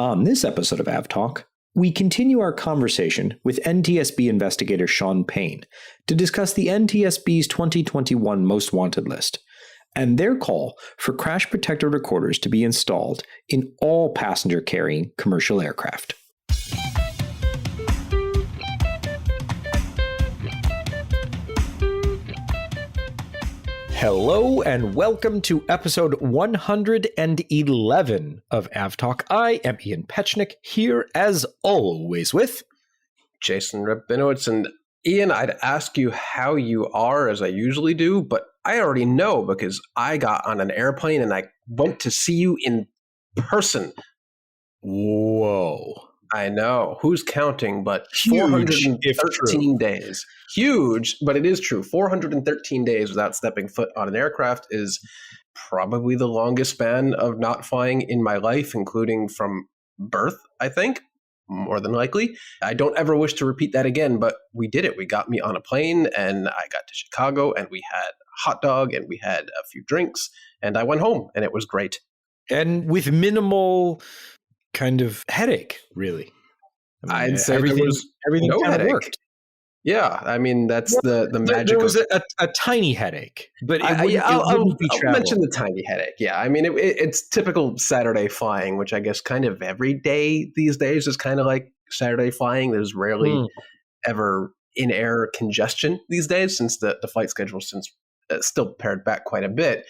On this episode of AvTalk, we continue our conversation with NTSB investigator Sean Payne to discuss the NTSB's 2021 Most Wanted list and their call for crash protector recorders to be installed in all passenger-carrying commercial aircraft. Hello and welcome to episode 111 of AvTalk. I am Ian Petchnick, here as always with Jason Rabinowitz. And Ian, I'd ask you how you are as I usually do, but I already know because I got on an airplane and I went to see you in person. Whoa. I know. Who's counting? But Huge, 413 days. Huge, but it is true. 413 days without stepping foot on an aircraft is probably the longest span of not flying in my life, including from birth, I think, more than likely. I don't ever wish to repeat that again, but we did it. We got me on a plane and I got to Chicago and we had a hot dog and we had a few drinks and I went home and it was great. And with minimal kind of headache, really. I mean, I'd say everything no kind of headache. worked. Yeah, I mean, that's the magic. There was a tiny headache, but I'll mention the tiny headache. Yeah, I mean, it's typical Saturday flying, which I guess kind of every day these days is kind of like Saturday flying. There's rarely ever in-air congestion these days since the flight schedule still pared back quite a bit.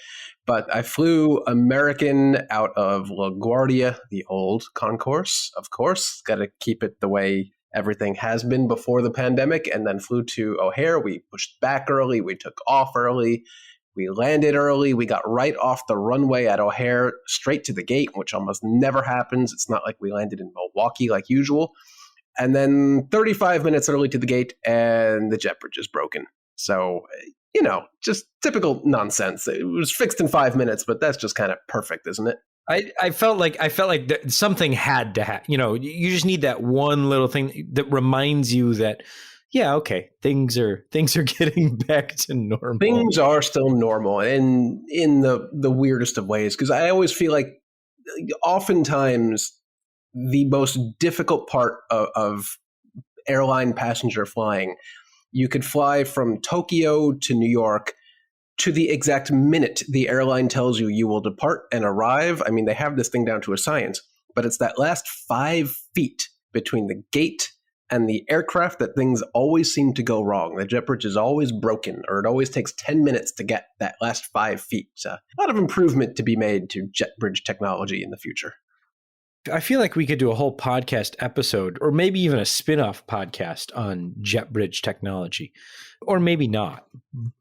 But I flew American out of LaGuardia, the old concourse, of course. Got to keep it the way everything has been before the pandemic, and then flew to O'Hare. We pushed back early. We took off early. We landed early. We got right off the runway at O'Hare, straight to the gate, which almost never happens. It's not like we landed in Milwaukee like usual. And then 35 minutes early to the gate, and the jet bridge is broken. So, you know, just typical nonsense. It was fixed in 5 minutes, but that's just kind of perfect, isn't it? I felt like something had to happen. You know, you just need that one little thing that reminds you that, yeah, okay, things are getting back to normal. Things are still normal, and in the weirdest of ways, because I always feel like oftentimes the most difficult part of airline passenger flying, you could fly from Tokyo to New York to the exact minute the airline tells you will depart and arrive. I mean, they have this thing down to a science, but it's that last 5 feet between the gate and the aircraft that things always seem to go wrong. The jet bridge is always broken, or it always takes 10 minutes to get that last 5 feet. So a lot of improvement to be made to jet bridge technology in the future. I feel like we could do a whole podcast episode, or maybe even a spin-off podcast on jet bridge technology, or maybe not.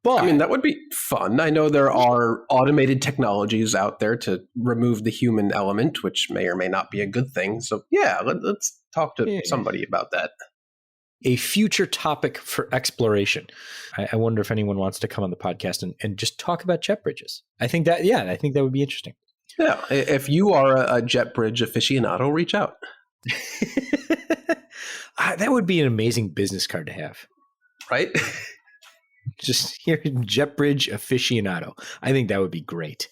But I mean, that would be fun. I know there are automated technologies out there to remove the human element, which may or may not be a good thing. So yeah, let's talk to somebody about that. A future topic for exploration. I wonder if anyone wants to come on the podcast and just talk about jet bridges. I think that would be interesting. Yeah, if you are a jet bridge aficionado, reach out. That would be an amazing business card to have. Right? Just here, jet bridge aficionado. I think that would be great.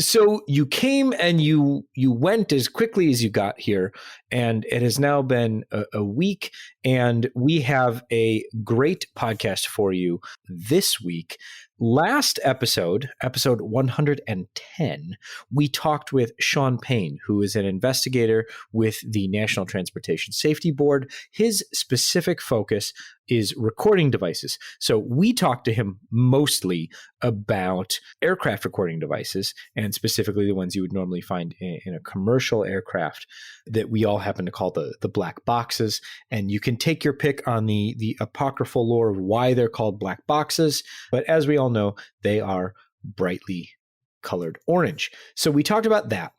So you came and you went as quickly as you got here, and it has now been a week, and we have a great podcast for you this week. Last episode 110, we talked with Sean Payne, who is an investigator with the National Transportation Safety Board. His specific focus is recording devices. So we talked to him mostly about aircraft recording devices, and specifically the ones you would normally find in a commercial aircraft that we all happen to call the black boxes. And you can take your pick on the apocryphal lore of why they're called black boxes. But as we all know, they are brightly colored orange. So we talked about that.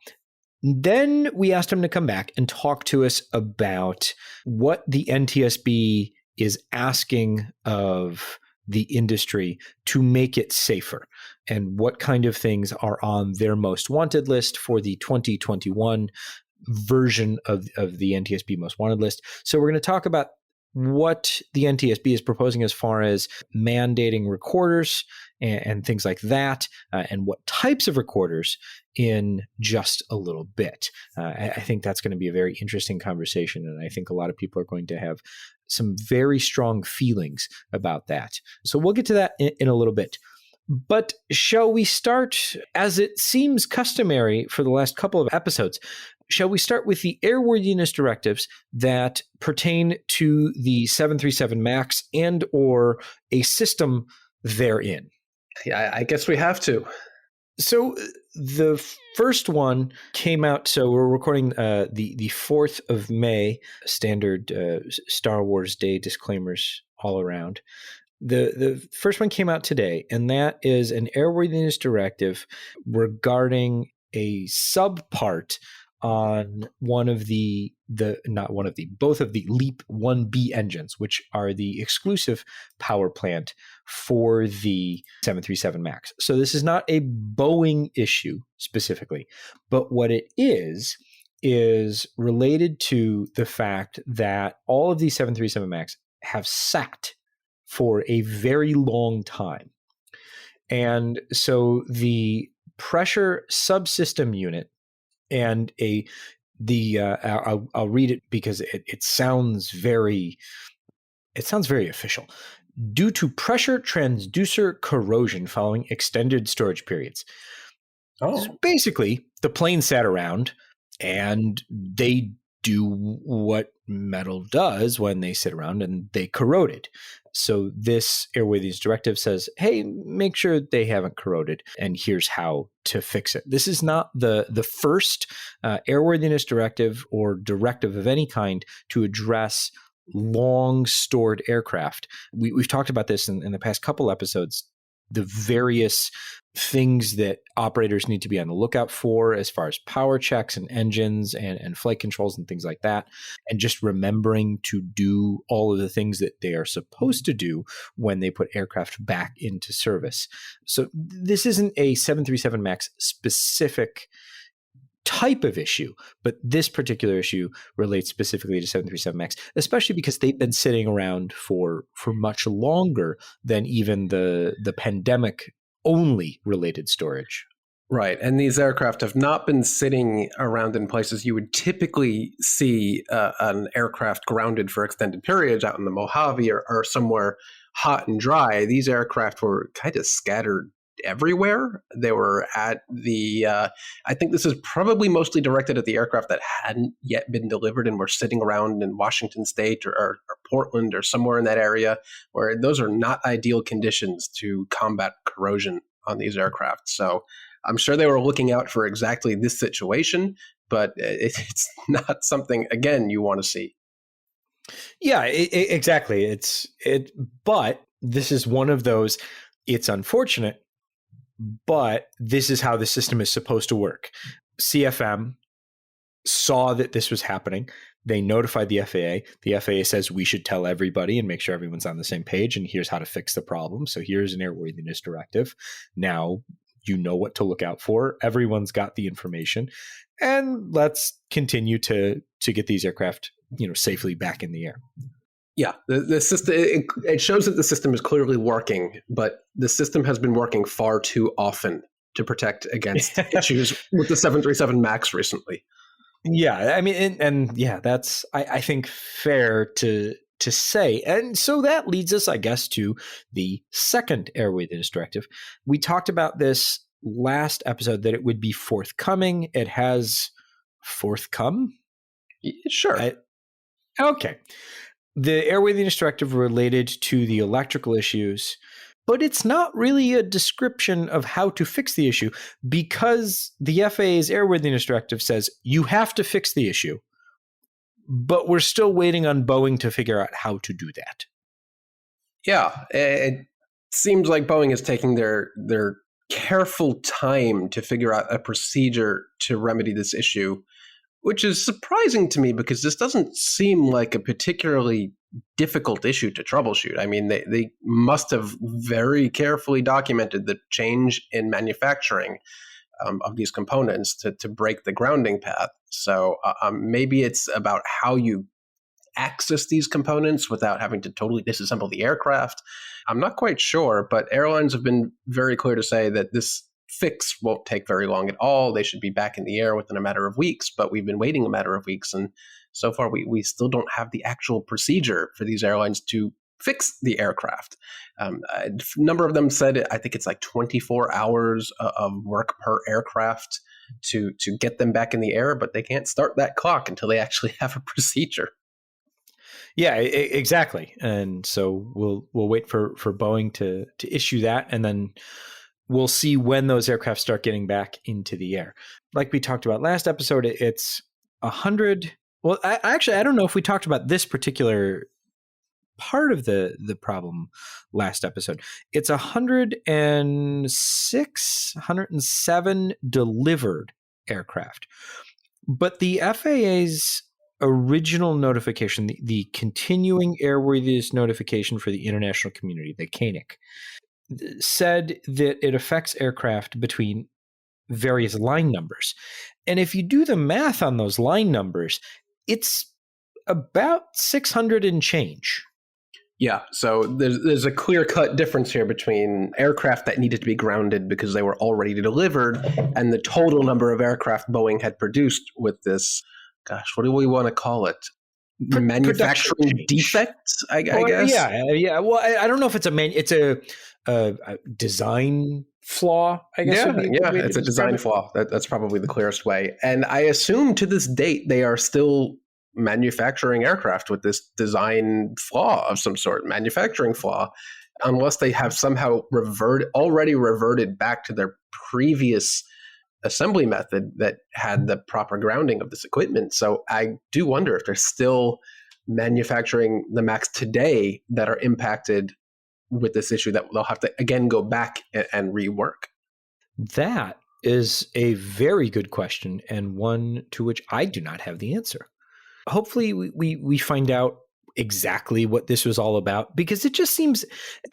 Then we asked him to come back and talk to us about what the NTSB is asking of the industry to make it safer, and what kind of things are on their most wanted list for the 2021 version of the NTSB most wanted list. So we're going to talk about what the NTSB is proposing as far as mandating recorders and things like that, and what types of recorders in just a little bit. I think that's going to be a very interesting conversation, and I think a lot of people are going to have some very strong feelings about that. So we'll get to that in a little bit. But shall we start, as it seems customary for the last couple of episodes, shall we start with the airworthiness directives that pertain to the 737 MAX and or a system therein? Yeah, I guess we have to. So the first one came out, so we're recording the 4th of May, standard Star Wars Day disclaimers all around. The first one came out today, and that is an airworthiness directive regarding a subpart on both of the LEAP 1B engines, which are the exclusive power plant for the 737 MAX. So this is not a Boeing issue specifically, but what it is related to the fact that all of these 737 MAX have sat for a very long time. And so the pressure subsystem unit and I'll read it because it sounds very official. Due to pressure transducer corrosion following extended storage periods. Oh. Basically, the plane sat around and they do what metal does when they sit around, and they corroded. So this airworthiness directive says, hey, make sure they haven't corroded, and here's how to fix it. This is not the first airworthiness directive or directive of any kind to address long stored aircraft. We've talked about this in the past couple episodes, the various things that operators need to be on the lookout for as far as power checks and engines and flight controls and things like that. And just remembering to do all of the things that they are supposed to do when they put aircraft back into service. So this isn't a 737 MAX specific type of issue, but this particular issue relates specifically to 737 MAX, especially because they've been sitting around for much longer than even the pandemic only related storage. Right. And these aircraft have not been sitting around in places you would typically see an aircraft grounded for extended periods out in the Mojave or somewhere hot and dry. These aircraft were kind of scattered everywhere. They were at I think this is probably mostly directed at the aircraft that hadn't yet been delivered and were sitting around in Washington State or Portland or somewhere in that area, where those are not ideal conditions to combat corrosion on these aircraft. So I'm sure they were looking out for exactly this situation, but it's not something, again, you want to see. Yeah, exactly. But this is one of those, it's unfortunate, but this is how the system is supposed to work. CFM saw that this was happening. They notified the FAA. The FAA says we should tell everybody and make sure everyone's on the same page. And here's how to fix the problem. So here's an airworthiness directive. Now you know what to look out for. Everyone's got the information. And let's continue to get these aircraft, safely back in the air. Yeah, the system, it shows that the system is clearly working, but the system has been working far too often to protect against issues with the 737 MAX recently. Yeah, I mean, and that's, I think, fair to say. And so that leads us, I guess, to the second airworthiness directive. We talked about this last episode, that it would be forthcoming. It has forthcome? Sure. Okay. The airworthiness directive related to the electrical issues, but it's not really a description of how to fix the issue, because the FAA's airworthiness directive says you have to fix the issue, but we're still waiting on Boeing to figure out how to do that. Yeah, it seems like Boeing is taking their careful time to figure out a procedure to remedy this issue, which is surprising to me because this doesn't seem like a particularly difficult issue to troubleshoot. I mean, they must have very carefully documented the change in manufacturing of these components to break the grounding path. So maybe it's about how you access these components without having to totally disassemble the aircraft? I'm not quite sure, but airlines have been very clear to say that this fix won't take very long at all. They should be back in the air within a matter of weeks, but we've been waiting a matter of weeks, and so far we still don't have the actual procedure for these airlines to fix the aircraft. A number of them said, I think it's like 24 hours of work per aircraft to get them back in the air, but they can't start that clock until they actually have a procedure. Yeah, exactly. And so we'll wait for Boeing to issue that, and then we'll see when those aircraft start getting back into the air. Like we talked about last episode, it's 100. Well, I don't know if we talked about this particular part of the problem last episode. It's 107 delivered aircraft. But the FAA's original notification, the continuing airworthiness notification for the international community, the CANIC, said that it affects aircraft between various line numbers. And if you do the math on those line numbers, it's about 600 and change. Yeah, so there's a clear-cut difference here between aircraft that needed to be grounded because they were already delivered and the total number of aircraft Boeing had produced with this, gosh, what do we want to call it? Manufacturing defects, I guess? Yeah. Well, I don't know if it's a design flaw, I guess. Yeah, it's a design flaw. That's probably the clearest way. And I assume to this date, they are still manufacturing aircraft with this design flaw of some sort, manufacturing flaw, unless they have somehow already reverted back to their previous assembly method that had the proper grounding of this equipment. So I do wonder if they're still manufacturing the MAX today that are impacted with this issue that they'll have to again go back and rework. That is a very good question, and one to which I do not have the answer. Hopefully we find out exactly what this was all about, because it just seems,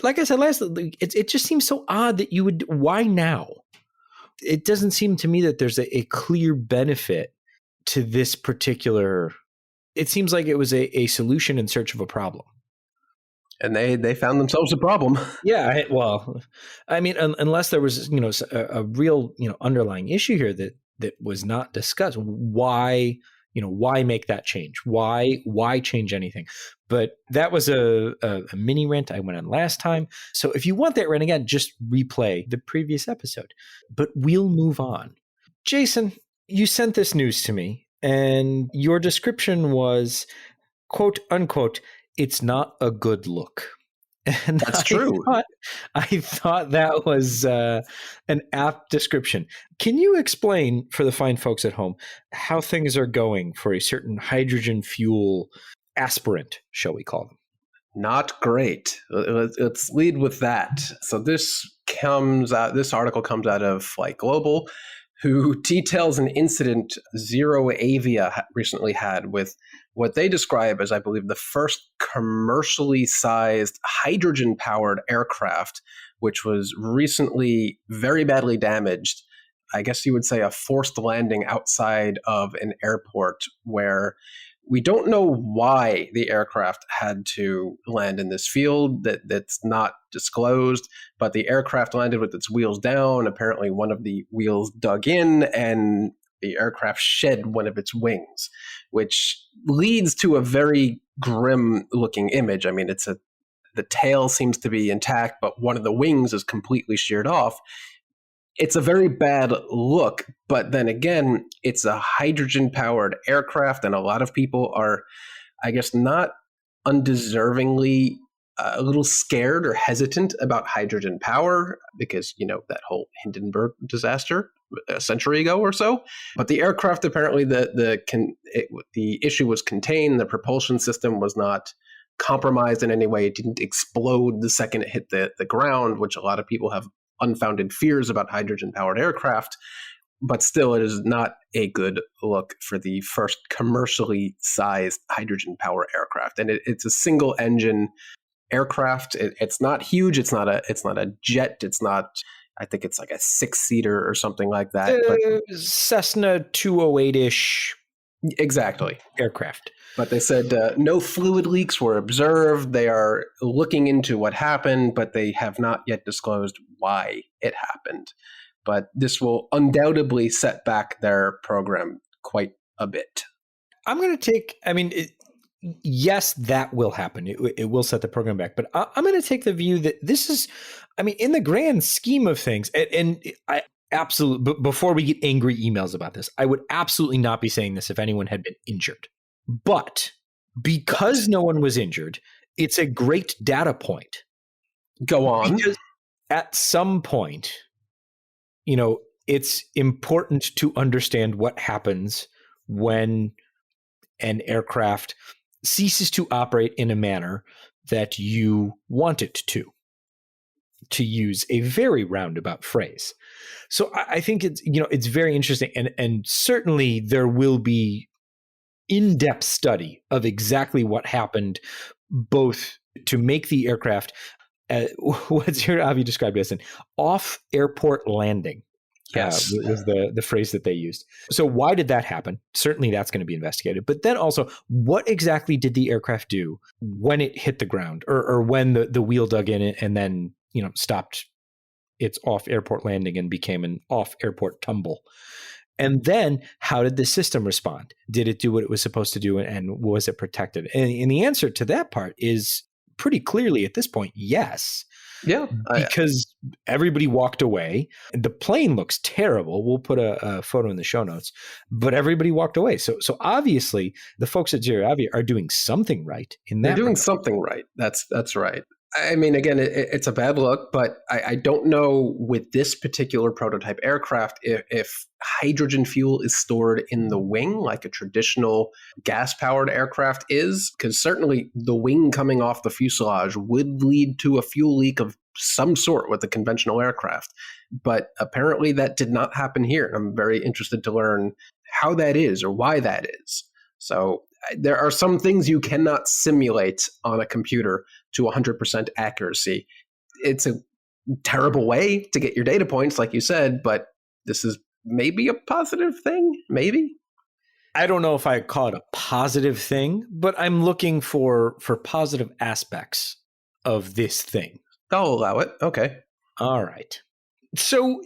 like I said last, it just seems so odd that you would, why now? It doesn't seem to me that there's a clear benefit to this particular, it seems like it was a solution in search of a problem. And they found themselves a problem. Yeah, well, I mean, unless there was, a real, underlying issue here that was not discussed. Why make that change? Why change anything? But that was a mini rant I went on last time. So if you want that rant again, just replay the previous episode. But we'll move on. Jason, you sent this news to me, and your description was, quote unquote, "It's not a good look." And that's true. I thought that was an apt description. Can you explain for the fine folks at home how things are going for a certain hydrogen fuel aspirant, shall we call them? Not great. Let's lead with that. So this article comes out of Flight Global, who details an incident Zero Avia recently had with what they describe as, I believe, the first commercially sized hydrogen-powered aircraft, which was recently very badly damaged. I guess you would say a forced landing outside of an airport where we don't know why the aircraft had to land in this field that's not disclosed, but the aircraft landed with its wheels down. Apparently one of the wheels dug in and the aircraft shed one of its wings, which leads to a very grim looking image. I mean, the tail seems to be intact, but one of the wings is completely sheared off. It's a very bad look, but then again, it's a hydrogen-powered aircraft, and a lot of people are, I guess, not undeservingly a little scared or hesitant about hydrogen power because, that whole Hindenburg disaster a century ago or so. But the aircraft, apparently, the issue was contained. The propulsion system was not compromised in any way. It didn't explode the second it hit the ground, which a lot of people have unfounded fears about hydrogen-powered aircraft, but still it is not a good look for the first commercially sized hydrogen-powered aircraft. And it's a single-engine aircraft. It's not huge. It's not a jet. It's not. I think it's like a 6-seater or something like that. Cessna 208-ish Exactly. aircraft. But they said no fluid leaks were observed. They are looking into what happened, but they have not yet disclosed why it happened. But this will undoubtedly set back their program quite a bit. I'm going to take, yes, that will happen. It will set the program back. But I'm going to take the view that this is, in the grand scheme of things, and I absolutely, before we get angry emails about this, I would absolutely not be saying this if anyone had been injured. But because no one was injured, it's a great data point. Go on. Because at some point, it's important to understand what happens when an aircraft ceases to operate in a manner that you want it to use a very roundabout phrase. So I think it's very interesting, and certainly there will be in-depth study of exactly what happened, both to make the aircraft, what's your, how have you described it as an off-airport landing? Yes. Was the phrase that they used. So why did that happen? Certainly that's going to be investigated. But then also, what exactly did the aircraft do when it hit the ground, or when the wheel dug in and then stopped its off-airport landing and became an off-airport tumble? And then how did the system respond? Did it do what it was supposed to do, and was it protected? And the answer to that part is pretty clearly at this point, yes. Yeah. Because everybody walked away. The plane looks terrible. We'll put a photo in the show notes, but everybody walked away. So obviously the folks at Zero Avi are doing something right in that. They're doing something right. That's right. Again, it's a bad look, but I don't know with this particular prototype aircraft if hydrogen fuel is stored in the wing like a traditional gas-powered aircraft is, because certainly the wing coming off the fuselage would lead to a fuel leak of some sort with a conventional aircraft. But apparently that did not happen here. I'm very interested to learn how that is or why that is. So there are some things you cannot simulate on a computer to 100% accuracy. It's a terrible way to get your data points, like you said, but this is maybe a positive thing, maybe? I don't know if I call it a positive thing, but I'm looking for positive aspects of this thing. I'll allow it. Okay. All right. So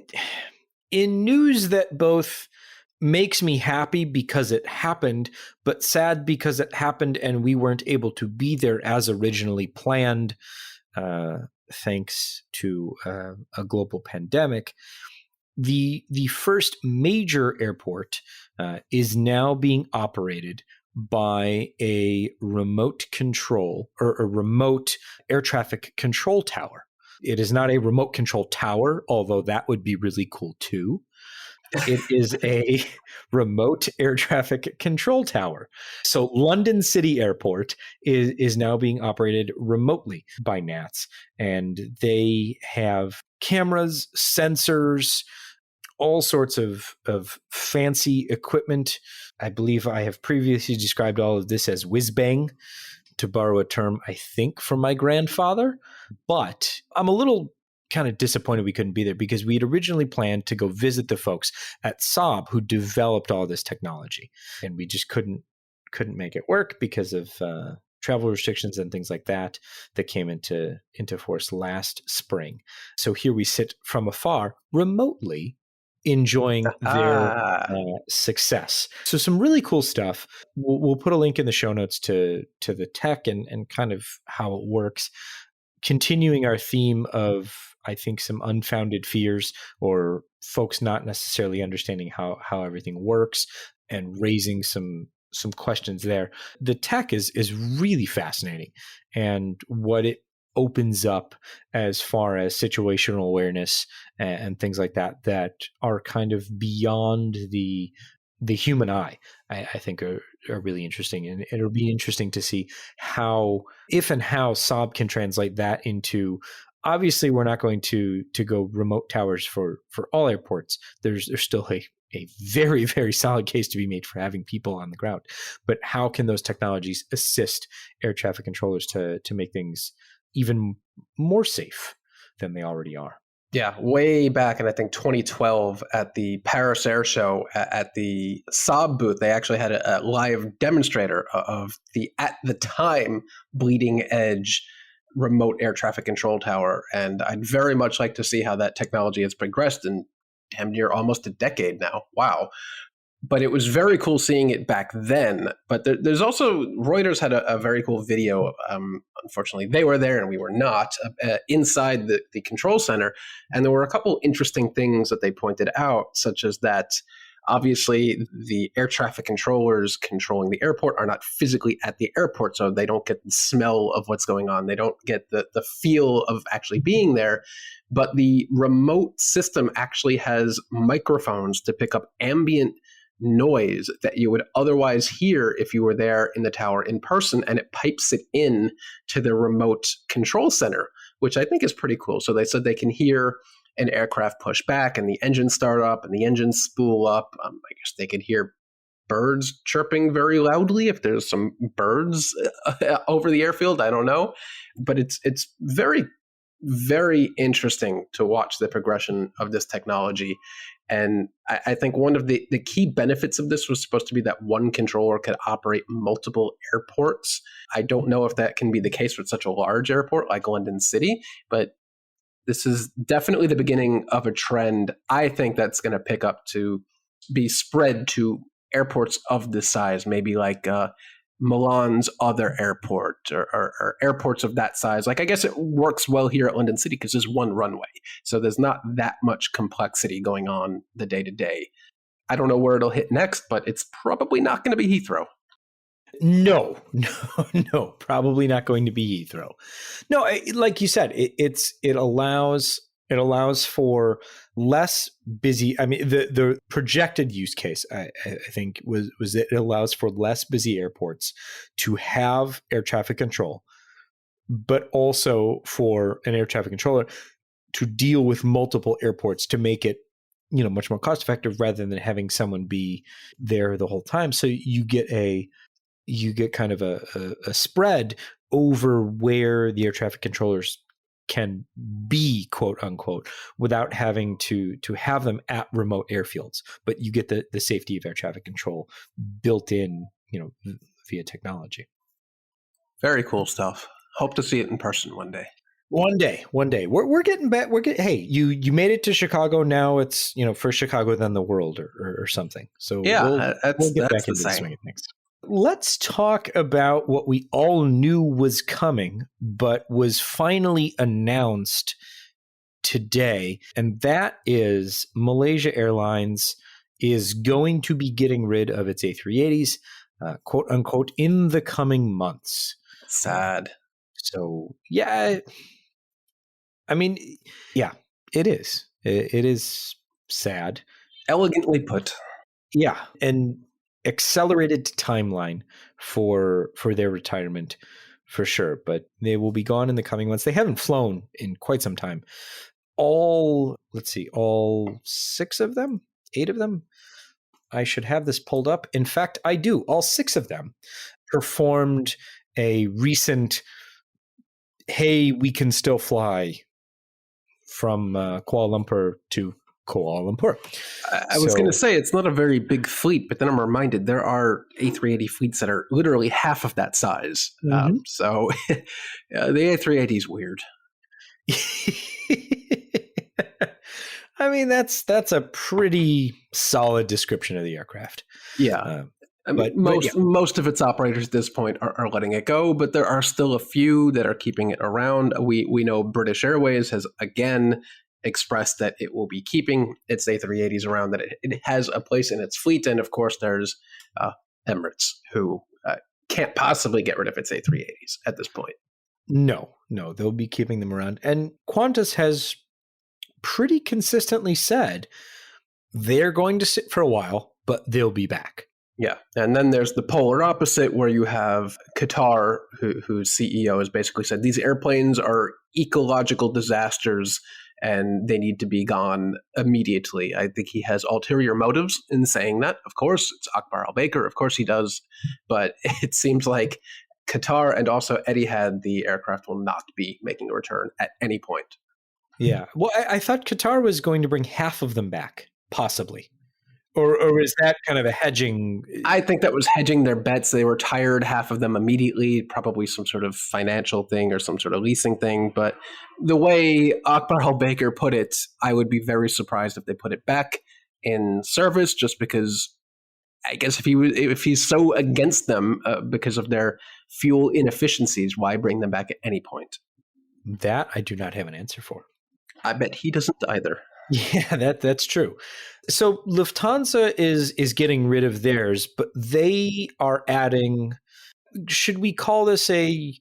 in news that both makes me happy because it happened, but sad because it happened and we weren't able to be there as originally planned, thanks to a global pandemic. The first major airport is now being operated by a remote control or a remote air traffic control tower. It is not a remote control tower, although that would be really cool too. It is a remote air traffic control tower. So London City Airport is now being operated remotely by NATS, and they have cameras, sensors, all sorts of fancy equipment. I believe I have previously described all of this as whiz-bang, to borrow a term, I think, from my grandfather. But I'm a little kind of disappointed we couldn't be there, because we had originally planned to go visit the folks at Saab who developed all this technology, and we just couldn't make it work because of travel restrictions and things like that came into force last spring. So here we sit from afar, remotely enjoying their success. So some really cool stuff. We'll put a link in the show notes to the tech and kind of how it works, continuing our theme of, I think, some unfounded fears or folks not necessarily understanding how everything works, and raising some questions there. The tech is really fascinating, and what it opens up as far as situational awareness and things like that are kind of beyond the human eye, I think are really interesting. And it'll be interesting to see how Saab can translate that into, obviously we're not going to go remote towers for all airports. There's still a very, very solid case to be made for having people on the ground. But how can those technologies assist air traffic controllers to make things even more safe than they already are? Yeah, way back in, I think, 2012 at the Paris Air Show at the Saab booth, they actually had a live demonstrator of the, at the time, bleeding edge remote air traffic control tower. And I'd very much like to see how that technology has progressed in damn near almost a decade now. Wow. But it was very cool seeing it back then. But there's also, Reuters had a very cool video. Unfortunately, they were there and we were not, inside the control center. And there were a couple interesting things that they pointed out, such as that obviously the air traffic controllers controlling the airport are not physically at the airport, so they don't get the smell of what's going on. They don't get the feel of actually being there. But the remote system actually has microphones to pick up ambient noise that you would otherwise hear if you were there in the tower in person, and it pipes it in to the remote control center, which I think is pretty cool. So they said they can hear an aircraft push back and the engine start up and the engine spool up. I guess they could hear birds chirping very loudly if there's some birds over the airfield. I don't know, but it's very, very interesting to watch the progression of this technology. And I think one of the key benefits of this was supposed to be that one controller could operate multiple airports. I don't know if that can be the case with such a large airport like London City, but this is definitely the beginning of a trend. I think that's going to pick up to be spread to airports of this size, maybe like Milan's other airport or airports of that size. Like, I guess it works well here at London City because there's one runway. So there's not that much complexity going on the day to day. I don't know where it'll hit next, but it's probably not going to be Heathrow. No, probably not going to be Heathrow. No, like you said, it allows for less busy. I mean, the projected use case, I think, was that it allows for less busy airports to have air traffic control, but also for an air traffic controller to deal with multiple airports to make it, much more cost effective rather than having someone be there the whole time. So you get kind of a spread over where the air traffic controllers can be, quote unquote, without having to have them at remote airfields. But you get the safety of air traffic control built in, via technology. Very cool stuff. Hope to see it in person one day. One day. We're getting back. Hey, you made it to Chicago. Now it's, first Chicago, then the world, or something. So yeah, we'll get back into the swing of things. Let's talk about what we all knew was coming, but was finally announced today. And that is Malaysia Airlines is going to be getting rid of its A380s, quote unquote, in the coming months. Sad. So, yeah, I mean, yeah, it is. It is sad. Elegantly put. Yeah. And accelerated timeline for their retirement for sure, but they will be gone in the coming months. They haven't flown in quite some time. All 6 of them, 8 of them. I should have this pulled up. In fact, I do. All 6 of them performed a recent, hey, we can still fly from Kuala Lumpur to Kuala Lumpur. I was going to say it's not a very big fleet, but then I'm reminded there are A380 fleets that are literally half of that size. Mm-hmm. So the A380 is weird. I mean, that's a pretty solid description of the aircraft. Yeah. Most of its operators at this point are letting it go, but there are still a few that are keeping it around. We know British Airways has again expressed that it will be keeping its A380s around, that it has a place in its fleet. And of course, there's Emirates, who can't possibly get rid of its A380s at this point. No, they'll be keeping them around. And Qantas has pretty consistently said they're going to sit for a while, but they'll be back. Yeah. And then there's the polar opposite where you have Qatar, whose CEO has basically said these airplanes are ecological disasters and they need to be gone immediately. I think he has ulterior motives in saying that. Of course, it's Akbar al-Baker. Of course he does. But it seems like Qatar and also Etihad, the aircraft, will not be making a return at any point. Yeah. Well, I thought Qatar was going to bring half of them back, possibly. Or is that kind of a hedging? I think that was hedging their bets. They retired half of them immediately, probably some sort of financial thing or some sort of leasing thing. But the way Akbar al-Baker put it, I would be very surprised if they put it back in service, just because I guess if he's so against them because of their fuel inefficiencies, why bring them back at any point? That I do not have an answer for. I bet he doesn't either. Yeah, that's true. So Lufthansa is getting rid of theirs, but they are adding. Should we call this a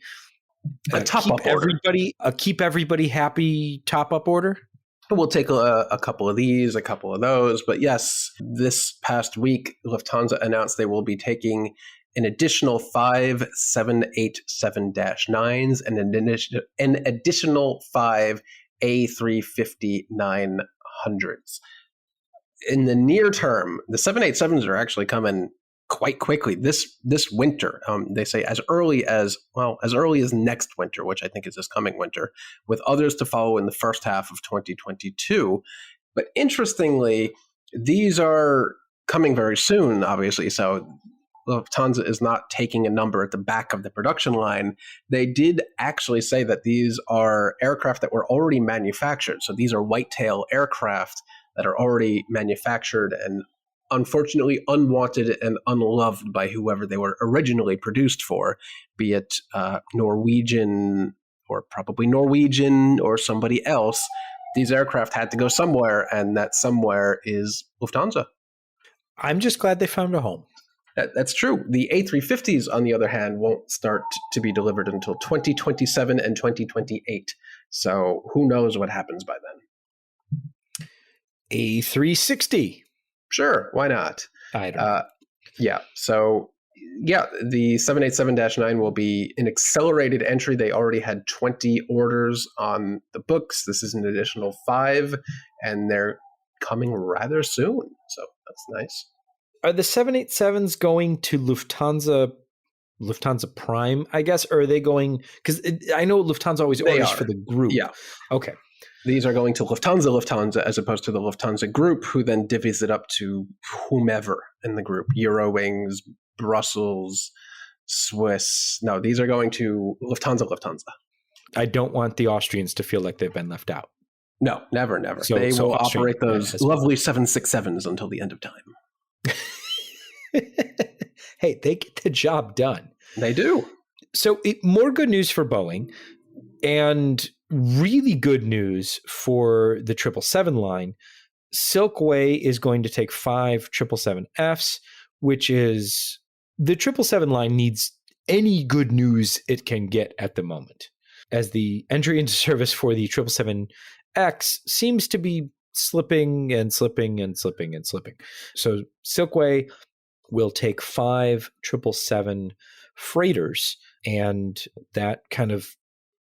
top-up order? Keep everybody happy top-up order? We'll take a couple of these, a couple of those. But yes, this past week, Lufthansa announced they will be taking an additional 5 787-9s and an additional 5 A350-900s. In the near term, the 787s are actually coming quite quickly this winter. They say as early as next winter, which I think is this coming winter, with others to follow in the first half of 2022. But interestingly, these are coming very soon, obviously. So Lufthansa is not taking a number at the back of the production line. They did actually say that these are aircraft that were already manufactured. So these are whitetail aircraft that are already manufactured and unfortunately unwanted and unloved by whoever they were originally produced for, be it Norwegian or somebody else. These aircraft had to go somewhere, and that somewhere is Lufthansa. I'm just glad they found a home. That's true. The A350s, on the other hand, won't start to be delivered until 2027 and 2028. So who knows what happens by then. A360. Sure, why not? I don't know. Yeah, so yeah, the 787-9 will be an accelerated entry. They already had 20 orders on the books. This is an additional 5, and they're coming rather soon. So that's nice. Are the 787s going to Lufthansa Prime, I guess, or are they going, because I know Lufthansa always orders for the group. Yeah. Okay. These are going to Lufthansa, as opposed to the Lufthansa group, who then divvies it up to whomever in the group. Eurowings, Brussels, Swiss. No, these are going to Lufthansa. I don't want the Austrians to feel like they've been left out. No, never. So they will operate those lovely 767s until the end of time. Hey, they get the job done. They do. So more good news for Boeing, and really good news for the 777 line. Silkway is going to take 5 777Fs, which is the 777 line needs any good news it can get at the moment, as the entry into service for the 777X seems to be slipping. So Silkway will take 5 777 freighters, and that kind of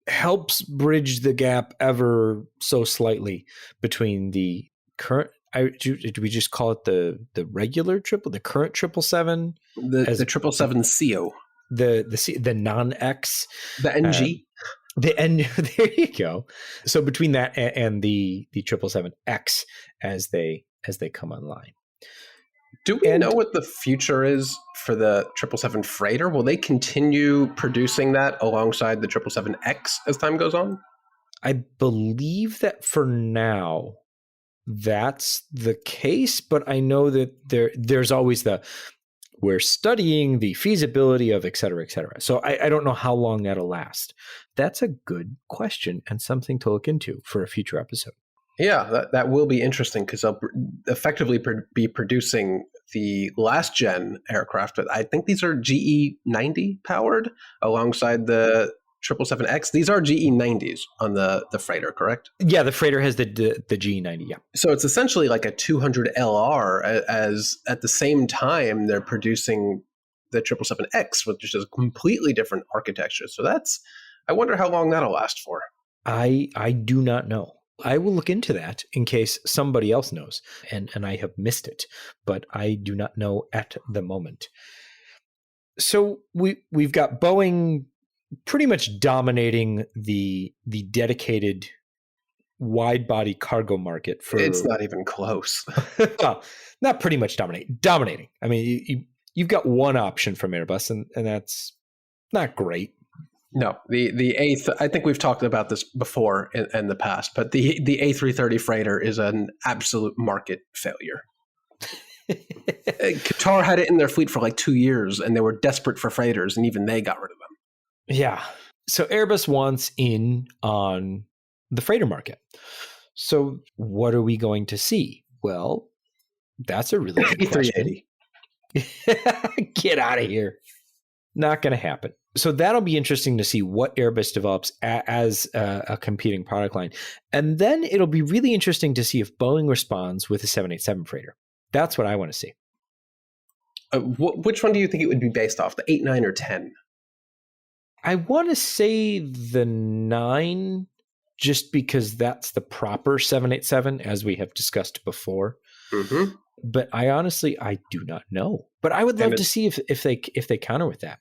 helps bridge the gap ever so slightly between the current. Do we just call it the regular the current 777, the 777CO, the non-X, the NG, there you go. So between that and the 777X as they come online. Do we know what the future is for the 777 freighter? Will they continue producing that alongside the 777X as time goes on? I believe that for now that's the case, but I know that there's always we're studying the feasibility of et cetera, et cetera. So I don't know how long that'll last. That's a good question and something to look into for a future episode. Yeah, that will be interesting, because they'll effectively be producing the last gen aircraft. I think these are GE90 powered alongside the 777X. These are GE90s on the freighter, correct? Yeah, the freighter has the GE90, yeah. So it's essentially like a 200 LR, as at the same time they're producing the 777X, which is a completely different architecture. So I wonder how long that'll last for. I do not know. I will look into that in case somebody else knows, and I have missed it, but I do not know at the moment. So we've got Boeing pretty much dominating the dedicated wide body cargo market for. It's not even close. Well, not pretty much dominating. I mean, you've got one option from Airbus, and that's not great. No, the I think we've talked about this before in the past, but the A330 freighter is an absolute market failure. Qatar had it in their fleet for like 2 years, and they were desperate for freighters, and even they got rid of them. Yeah. So Airbus wants in on the freighter market. So what are we going to see? Well, that's a really good question. Get out of here. Not going to happen. So that'll be interesting to see what Airbus develops as a competing product line. And then it'll be really interesting to see if Boeing responds with a 787 freighter. That's what I want to see. Which one do you think it would be based off, the 8, 9, or 10? I want to say the 9, just because that's the proper 787, as we have discussed before. Mm-hmm. But I do not know. But I would love to see if they counter with that.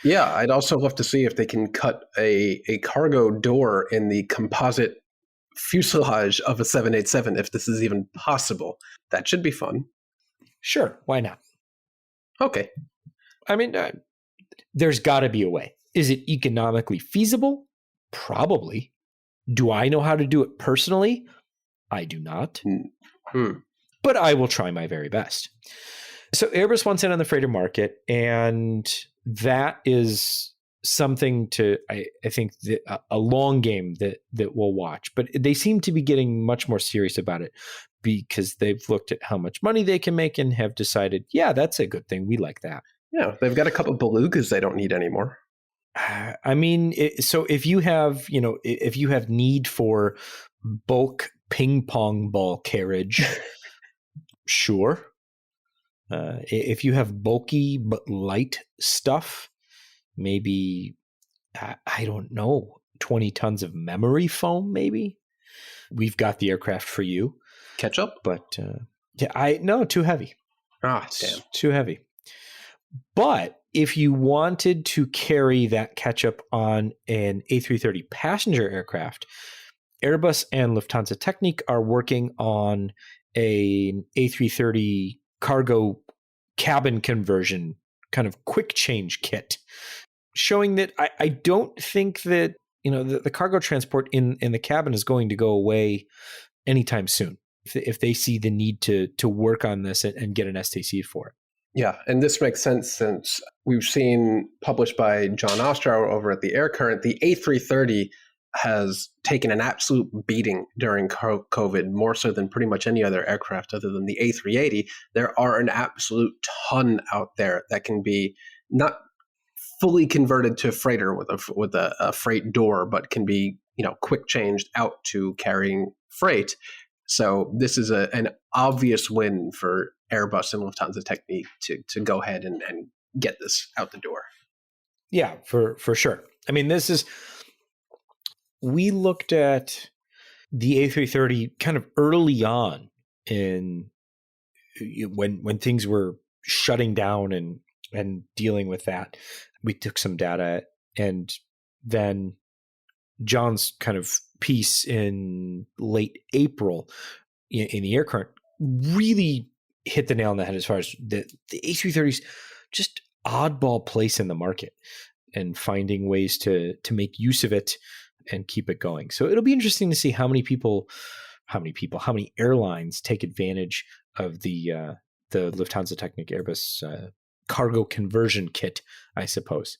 Yeah, I'd also love to see if they can cut a cargo door in the composite fuselage of a 787, if this is even possible. That should be fun. Sure, why not? Okay. I mean, there's got to be a way. Is it economically feasible? Probably. Do I know how to do it personally? I do not. Mm-hmm. But I will try my very best. So Airbus wants in on the freighter market, and that is something to, I think, a long game that we'll watch. But they seem to be getting much more serious about it because they've looked at how much money they can make and have decided, yeah, that's a good thing. We like that. Yeah, they've got a couple of belugas they don't need anymore. I mean, so if you have need for bulk ping pong ball carriage, sure. If you have bulky but light stuff, maybe, I don't know, 20 tons of memory foam, maybe. We've got the aircraft for you. Ketchup? But no, too heavy. Ah, damn. Too heavy. But if you wanted to carry that ketchup on an A330 passenger aircraft, Airbus and Lufthansa Technik are working on an A330 cargo cabin conversion kind of quick change kit, showing that I don't think that the cargo transport in the cabin is going to go away anytime soon if they see the need to work on this and get an STC for it. Yeah, and this makes sense since we've seen, published by John Ostrower over at the Air Current, the A330 has taken an absolute beating during COVID, more so than pretty much any other aircraft other than the A380. There are an absolute ton out there that can be not fully converted to freighter with a freight door, but can be quick changed out to carrying freight. So this is an obvious win for Airbus and Lufthansa Technik to go ahead and get this out the door. Yeah, for sure. I mean, we looked at the A330 kind of early on in when things were shutting down and dealing with that. We took some data, and then John's kind of piece in late April in the Air Current really hit the nail on the head as far as the A330's just oddball place in the market and finding ways to make use of it and keep it going. So it'll be interesting to see how many airlines take advantage of the Lufthansa Technik Airbus cargo conversion kit, I suppose.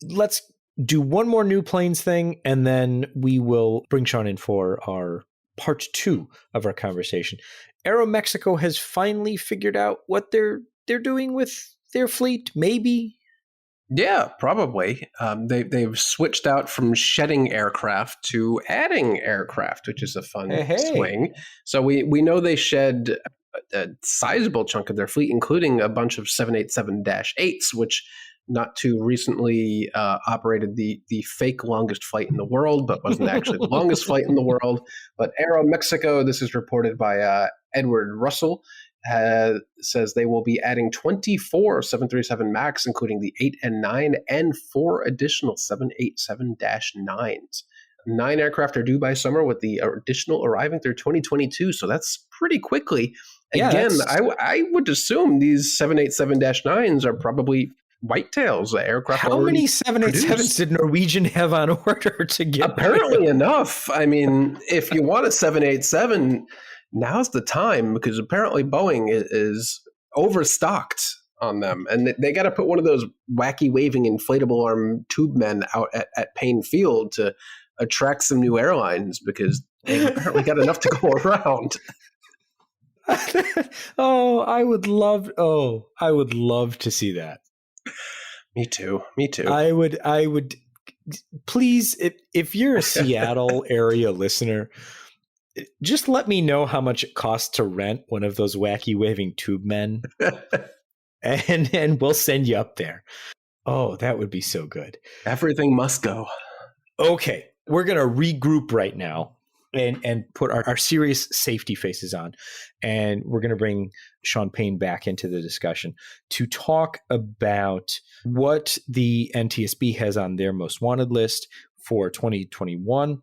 Let's do one more new planes thing, and then we will bring Sean in for our part 2 of our conversation. Aeromexico has finally figured out what they're doing with their fleet, maybe. Yeah, probably. They've switched out from shedding aircraft to adding aircraft, which is a fun swing. So we know they shed a sizable chunk of their fleet, including a bunch of 787-8s, which not too recently operated the fake longest flight in the world, but wasn't actually the longest flight in the world. But Aeromexico, this is reported by Edward Russell, says they will be adding 24 737 MAX, including the 8 and 9, and 4 additional 787-9s. 9 aircraft are due by summer, with the additional arriving through 2022. So that's pretty quickly. Again, I would assume these 787-9s are probably whitetails. The aircraft. How many 787s did Norwegian have on order to get? Apparently enough. I mean, if you want a 787, now's the time, because apparently Boeing is overstocked on them, and they got to put one of those wacky waving inflatable arm tube men out at Payne Field to attract some new airlines, because they apparently got enough to go around. I would love to see that. Me too. I would please, if you're a Seattle area listener, just let me know how much it costs to rent one of those wacky waving tube men. and we'll send you up there. Oh, that would be so good. Everything must go. Okay, we're going to regroup right now and put our serious safety faces on. And we're going to bring Sean Payne back into the discussion to talk about what the NTSB has on their most wanted list for 2021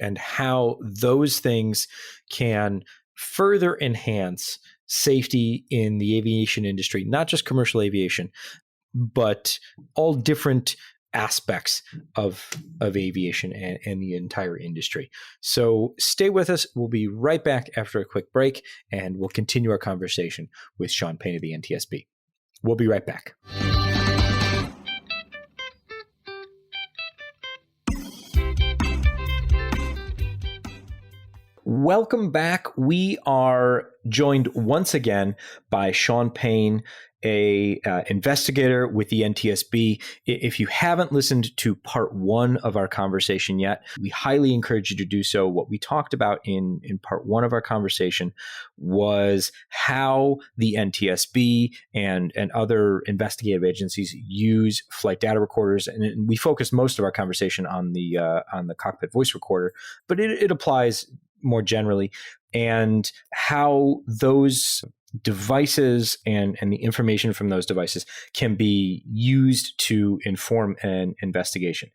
and how those things can further enhance safety in the aviation industry, not just commercial aviation, but all different aspects of aviation and the entire industry. So stay with us. We'll be right back after a quick break, and we'll continue our conversation with Sean Payne of the NTSB. We'll be right back. Welcome back. We are joined once again by Sean Payne, a investigator with the NTSB. If you haven't listened to part 1 of our conversation yet, we highly encourage you to do so. What we talked about in part 1 of our conversation was how the NTSB and other investigative agencies use flight data recorders, and we focused most of our conversation on the cockpit voice recorder, but it applies more generally, and how those devices and the information from those devices can be used to inform an investigation.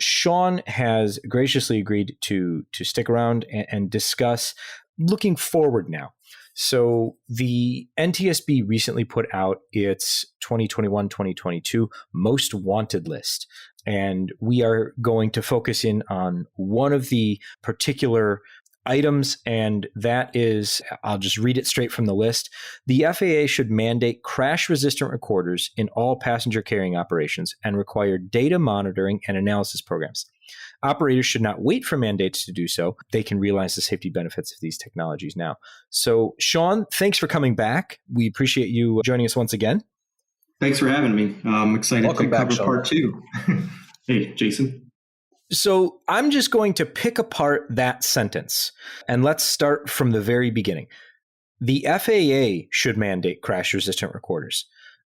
Sean has graciously agreed to stick around and discuss looking forward now. So the NTSB recently put out its 2021-2022 most wanted list, and we are going to focus in on one of the particular items, and that is, I'll just read it straight from the list. The FAA should mandate crash-resistant recorders in all passenger carrying operations and require data monitoring and analysis programs. Operators should not wait for mandates to do so. They can realize the safety benefits of these technologies now. So, Sean, thanks for coming back. We appreciate you joining us once again. Thanks for having me. I'm excited to cover part 2. Hey, Jason. So I'm just going to pick apart that sentence, and let's start from the very beginning. The FAA should mandate crash-resistant recorders.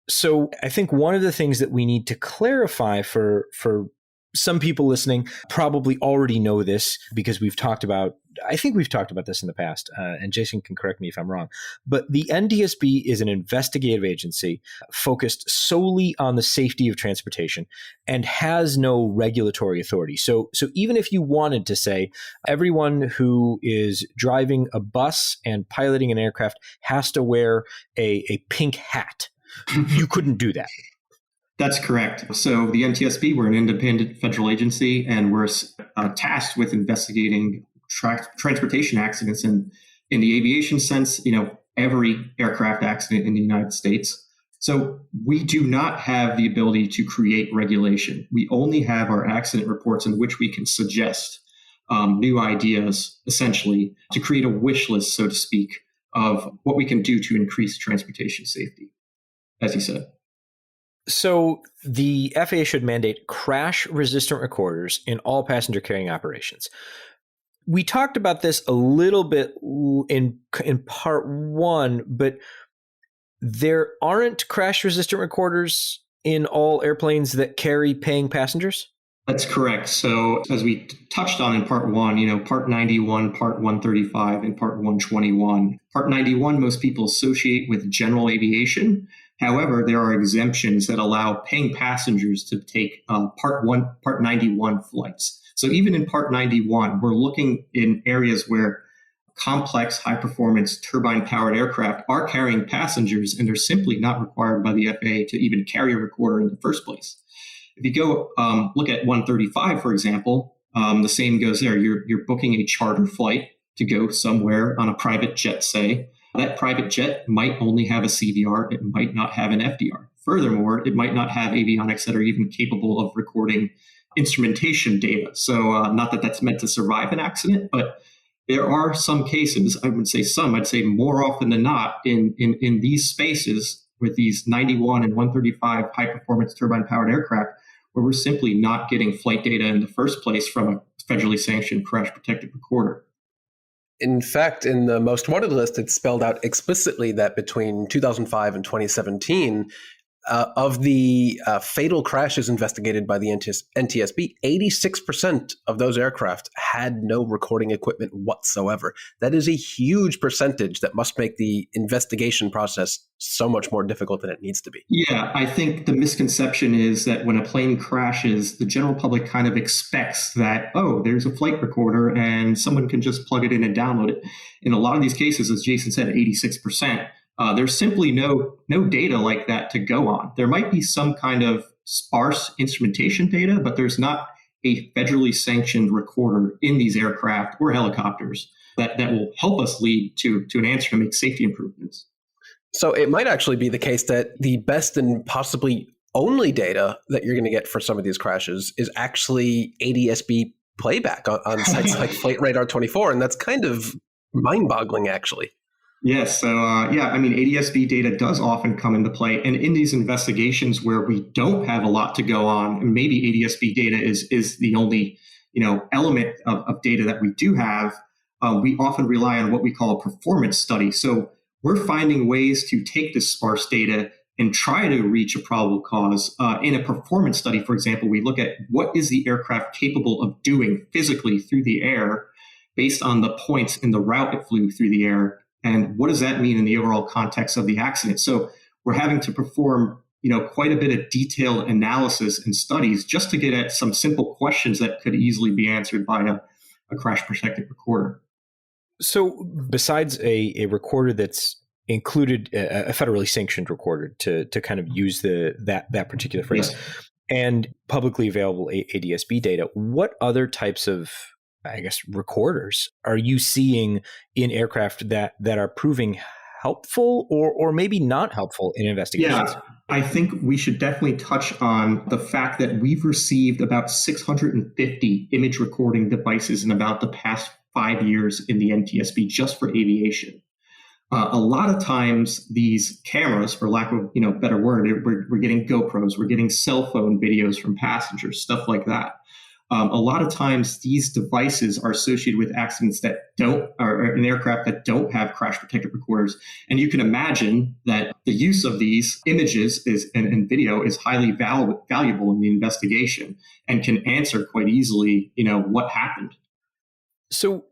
So I think one of the things that we need to clarify for some people listening probably already know this, because I think we've talked about this in the past, and Jason can correct me if I'm wrong, but the NTSB is an investigative agency focused solely on the safety of transportation and has no regulatory authority. So even if you wanted to say everyone who is driving a bus and piloting an aircraft has to wear a pink hat, you couldn't do that. That's correct. So the NTSB, we're an independent federal agency, and we're tasked with investigating transportation accidents in the aviation sense, every aircraft accident in the United States. So we do not have the ability to create regulation. We only have our accident reports in which we can suggest new ideas, essentially, to create a wish list, so to speak, of what we can do to increase transportation safety, as you said. So the FAA should mandate crash-resistant recorders in all passenger carrying operations. We talked about this a little bit in part 1, but there aren't crash-resistant recorders in all airplanes that carry paying passengers? That's correct. So as we touched on in part 1, part 91, part 135, and part 121. Part 91, most people associate with general aviation. However, there are exemptions that allow paying passengers to take part 91 flights. So even in Part 91, we're looking in areas where complex, high-performance turbine-powered aircraft are carrying passengers, and they're simply not required by the FAA to even carry a recorder in the first place. If you go look at 135, for example, the same goes there. You're booking a charter flight to go somewhere on a private jet, say. That private jet might only have a CVR. It might not have an FDR. Furthermore, it might not have avionics that are even capable of recording instrumentation data. So not that that's meant to survive an accident, but there are some cases, I would say some, I'd say more often than not, in these spaces with these 91 and 135 high-performance turbine-powered aircraft, where we're simply not getting flight data in the first place from a federally sanctioned crash-protected recorder. In fact, in the most wanted list, it's spelled out explicitly that between 2005 and 2017, of the fatal crashes investigated by the NTSB, 86% of those aircraft had no recording equipment whatsoever. That is a huge percentage that must make the investigation process so much more difficult than it needs to be. Yeah, I think the misconception is that when a plane crashes, the general public kind of expects that, oh, there's a flight recorder and someone can just plug it in and download it. In a lot of these cases, as Jason said, 86%. There's simply no data like that to go on. There might be some kind of sparse instrumentation data, but there's not a federally sanctioned recorder in these aircraft or helicopters that will help us lead to an answer to make safety improvements. So it might actually be the case that the best and possibly only data that you're going to get for some of these crashes is actually ADSB playback on sites like Flight Radar 24, and that's kind of mind-boggling, actually. Yes. So, ADSB data does often come into play. And in these investigations where we don't have a lot to go on, maybe ADSB data is the only, element of data that we do have, we often rely on what we call a performance study. So we're finding ways to take this sparse data and try to reach a probable cause. In a performance study, for example, we look at what is the aircraft capable of doing physically through the air based on the points in the route it flew through the air. And what does that mean in the overall context of the accident? So we're having to perform, quite a bit of detailed analysis and studies just to get at some simple questions that could easily be answered by a crash-protected recorder. So besides a recorder that's included, a federally sanctioned recorder to kind of use that particular phrase, and publicly available ADSB data, what other types of recorders are you seeing in aircraft that are proving helpful or maybe not helpful in investigations? Yeah, I think we should definitely touch on the fact that we've received about 650 image recording devices in about the past 5 years in the NTSB just for aviation. A lot of times these cameras, for lack of better word, we're getting GoPros, we're getting cell phone videos from passengers, stuff like that. A lot of times these devices are associated with accidents that or an aircraft that don't have crash protected recorders. And you can imagine that the use of these images and video is highly valuable in the investigation and can answer quite easily, what happened. So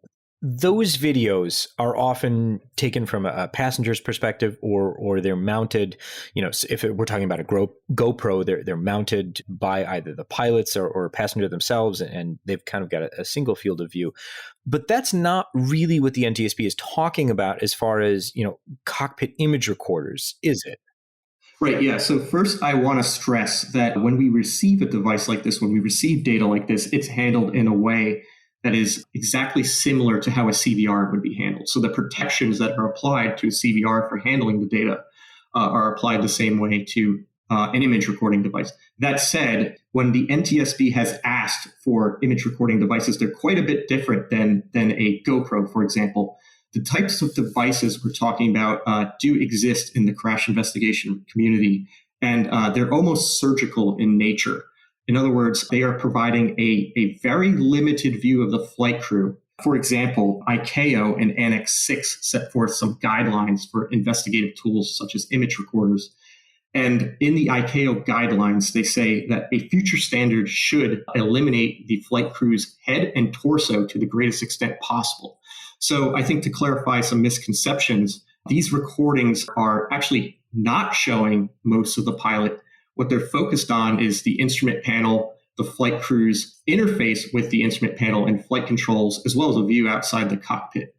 those videos are often taken from a passenger's perspective, or they're mounted, if we're talking about a GoPro, they're mounted by either the pilots or passenger themselves, and they've kind of got a single field of view. But that's not really what the NTSB is talking about as far as, cockpit image recorders, is it? Right. Yeah. So first, I want to stress that when we receive a device like this, when we receive data like this, it's handled in a way that is exactly similar to how a CVR would be handled. So the protections that are applied to a CVR for handling the data are applied the same way to an image recording device. That said, when the NTSB has asked for image recording devices, they're quite a bit different than a GoPro, for example. The types of devices we're talking about do exist in the crash investigation community, and they're almost surgical in nature. In other words, they are providing a very limited view of the flight crew. For example, ICAO in Annex 6 set forth some guidelines for investigative tools such as image recorders. And in the ICAO guidelines, they say that a future standard should eliminate the flight crew's head and torso to the greatest extent possible. So I think to clarify some misconceptions, these recordings are actually not showing most of the pilot. What they're focused on is the instrument panel, the flight crew's interface with the instrument panel and flight controls, as well as a view outside the cockpit.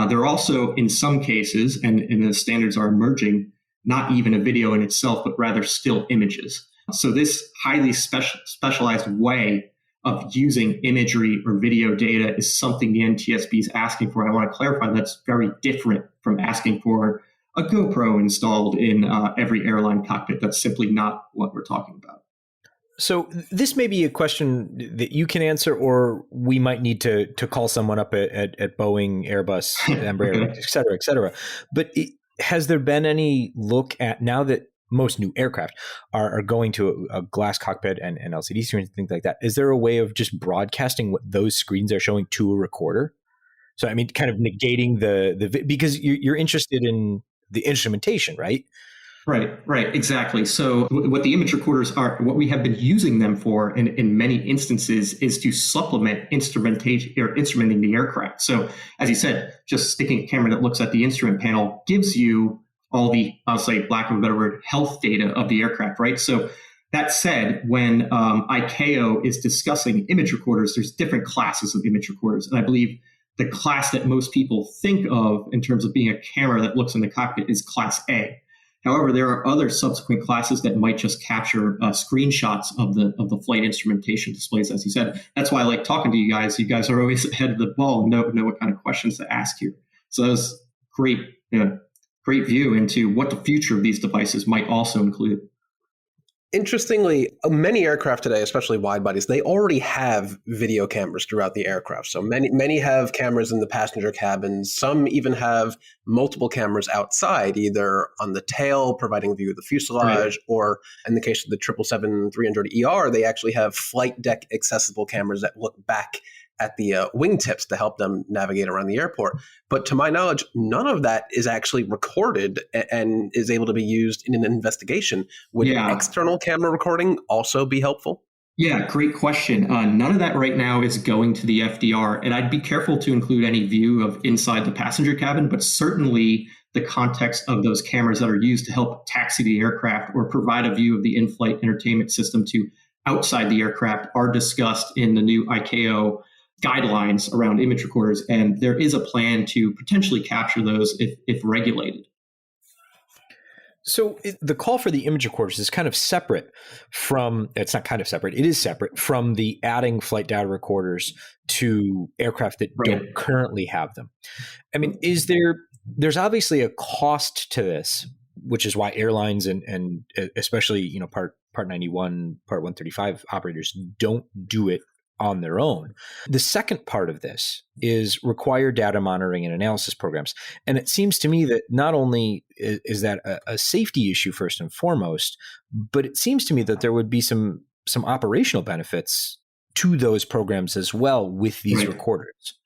There are also, in some cases, and the standards are emerging, not even a video in itself, but rather still images. So this highly specialized way of using imagery or video data is something the NTSB is asking for. And I want to clarify that's very different from asking for a GoPro installed in every airline cockpit. That's simply not what we're talking about. So this may be a question that you can answer, or we might need to call someone up at Boeing, Airbus, Embraer, et cetera. But has there been any look at, now that most new aircraft are going to a glass cockpit and LCD screens and things like that, is there a way of just broadcasting what those screens are showing to a recorder? So, I mean, kind of negating the because you're interested in the instrumentation, right? Right, exactly. So what the image recorders are, what we have been using them for in many instances is to supplement instrumentation or instrumenting the aircraft. So as you said, just sticking a camera that looks at the instrument panel gives you all the, I'll say, lack of a better word, health data of the aircraft, right? So that said, when ICAO is discussing image recorders, there's different classes of image recorders. And I believe the class that most people think of in terms of being a camera that looks in the cockpit is Class A. However, there are other subsequent classes that might just capture screenshots of the flight instrumentation displays, as you said. That's why I like talking to you guys. You guys are always ahead of the ball and know what kind of questions to ask here. So that's great view into what the future of these devices might also include. Interestingly, many aircraft today, especially wide bodies, they already have video cameras throughout the aircraft. So many have cameras in the passenger cabins. Some even have multiple cameras outside, either on the tail, providing a view of the fuselage, or in the case of the 777-300ER, they actually have flight deck accessible cameras that look back at the wingtips to help them navigate around the airport. But to my knowledge, none of that is actually recorded and is able to be used in an investigation. Would external camera recording also be helpful? Yeah, great question. None of that right now is going to the FDR, and I'd be careful to include any view of inside the passenger cabin, but certainly the context of those cameras that are used to help taxi the aircraft or provide a view of the in-flight entertainment system to outside the aircraft are discussed in the new ICAO guidelines around image recorders, and there is a plan to potentially capture those if regulated. So the call for the image recorders is kind of separate from, it's not kind of separate, it is separate from the adding flight data recorders to aircraft that don't currently have them. I mean, there's obviously a cost to this, which is why airlines and especially, Part 91, Part 135 operators don't do it on their own. The second part of this is required data monitoring and analysis programs. And it seems to me that not only is that a safety issue first and foremost, but it seems to me that there would be some operational benefits to those programs as well with these recorders.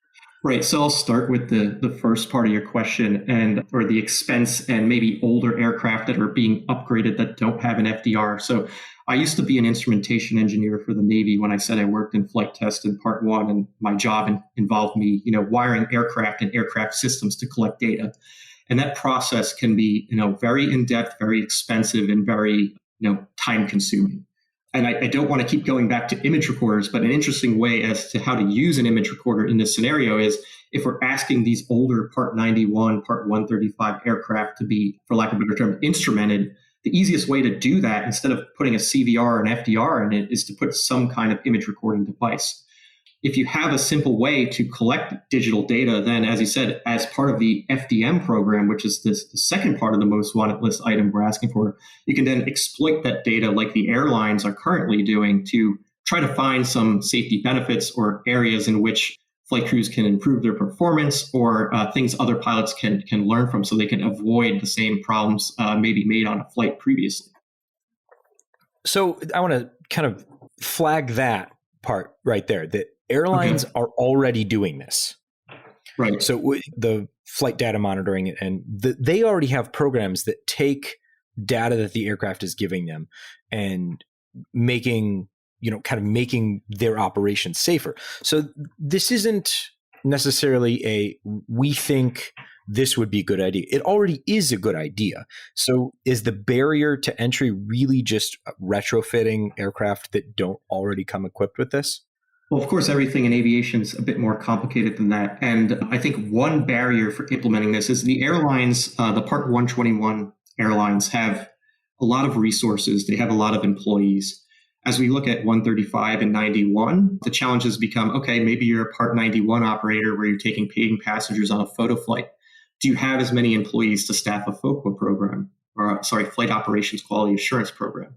Right. So I'll start with the first part of your question or the expense and maybe older aircraft that are being upgraded that don't have an FDR. So I used to be an instrumentation engineer for the Navy when I said I worked in flight test in Part 1, and my job involved me, wiring aircraft and aircraft systems to collect data. And that process can be, very in-depth, very expensive, and very, time-consuming. And I don't want to keep going back to image recorders, but an interesting way as to how to use an image recorder in this scenario is if we're asking these older Part 91, Part 135 aircraft to be, for lack of a better term, instrumented, the easiest way to do that, instead of putting a CVR or an FDR in it, is to put some kind of image recording device. If you have a simple way to collect digital data, then, as you said, as part of the FDM program, which is the second part of the most wanted list item we're asking for, you can then exploit that data like the airlines are currently doing to try to find some safety benefits or areas in which flight crews can improve their performance or things other pilots can learn from so they can avoid the same problems maybe made on a flight previously. So I want to kind of flag that part right there, that airlines are already doing this. Right. So the flight data monitoring, and they already have programs that take data that the aircraft is giving them and making their operations safer. So this isn't necessarily we think this would be a good idea. It already is a good idea. So is the barrier to entry really just retrofitting aircraft that don't already come equipped with this? Well, of course, everything in aviation is a bit more complicated than that. And I think one barrier for implementing this is the airlines, the Part 121 airlines have a lot of resources. They have a lot of employees. As we look at 135 and 91, the challenges become, okay, maybe you're a Part 91 operator where you're taking paying passengers on a photo flight. Do you have as many employees to staff a FOQA program, or Flight Operations Quality Assurance Program,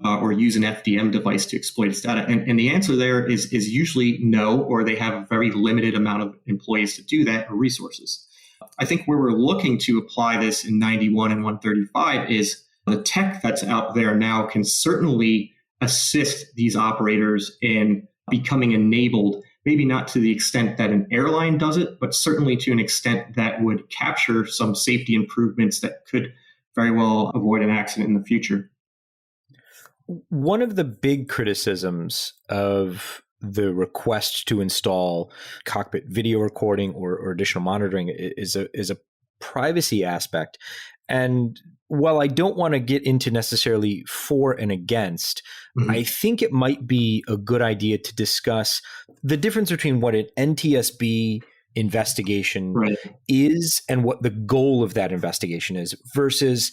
or use an FDM device to exploit its data? And the answer there is usually no, or they have a very limited amount of employees to do that or resources. I think where we're looking to apply this in 91 and 135 is the tech that's out there now can certainly assist these operators in becoming enabled, maybe not to the extent that an airline does it, but certainly to an extent that would capture some safety improvements that could very well avoid an accident in the future. One of the big criticisms of the request to install cockpit video recording or additional monitoring is a privacy aspect. And while I don't want to get into necessarily for and against, I think it might be a good idea to discuss the difference between what an NTSB investigation is and what the goal of that investigation is versus,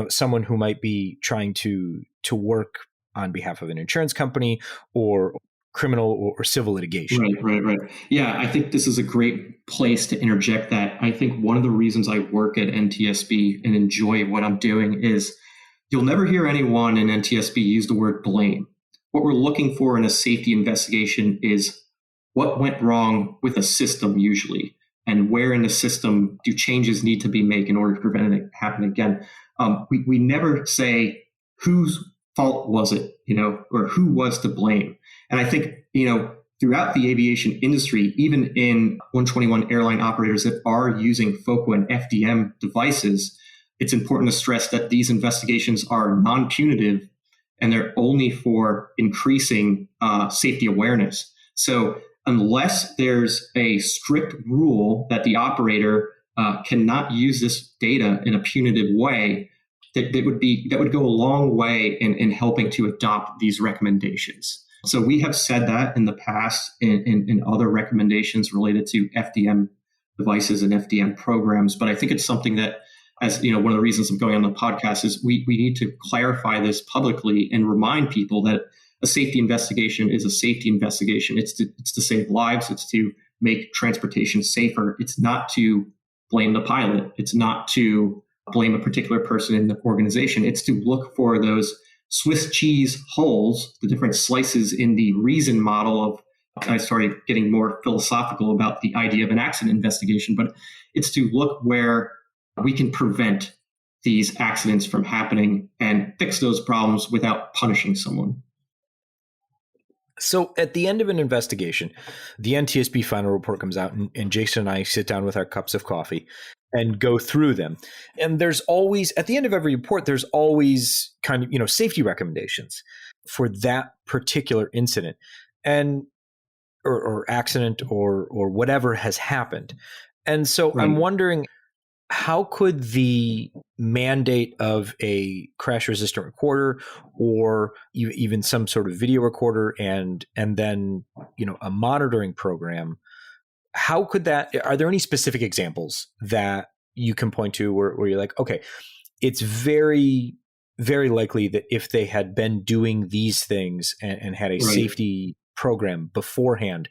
someone who might be trying to work on behalf of an insurance company or criminal or civil litigation. Right. Yeah, I think this is a great place to interject that. I think one of the reasons I work at NTSB and enjoy what I'm doing is you'll never hear anyone in NTSB use the word blame. What we're looking for in a safety investigation is what went wrong with a system usually, and where in the system do changes need to be made in order to prevent it happening again. We never say whose fault was it, or who was to blame. And I think, throughout the aviation industry, even in 121 airline operators that are using FOQA and FDM devices, it's important to stress that these investigations are non-punitive and they're only for increasing safety awareness. So unless there's a strict rule that the operator cannot use this data in a punitive way, that would go a long way in helping to adopt these recommendations. So we have said that in the past in other recommendations related to FDM devices and FDM programs. But I think it's something that, as one of the reasons I'm going on the podcast is we need to clarify this publicly and remind people that a safety investigation is a safety investigation. It's to save lives. It's to make transportation safer. It's not to blame the pilot. It's not to blame a particular person in the organization. It's to look for those Swiss cheese holes, the different slices in the reason model of, I started getting more philosophical about the idea of an accident investigation, but it's to look where we can prevent these accidents from happening and fix those problems without punishing someone. So at the end of an investigation, the NTSB final report comes out and Jason and I sit down with our cups of coffee and go through them. And there's always, at the end of every report, there's always kind of, safety recommendations for that particular incident and or accident or whatever has happened. And so I'm wondering, how could the mandate of a crash resistant recorder or even some sort of video recorder and then, a monitoring program, how could that, are there any specific examples that you can point to where you're like, okay, it's very, very likely that if they had been doing these things and had a safety program beforehand,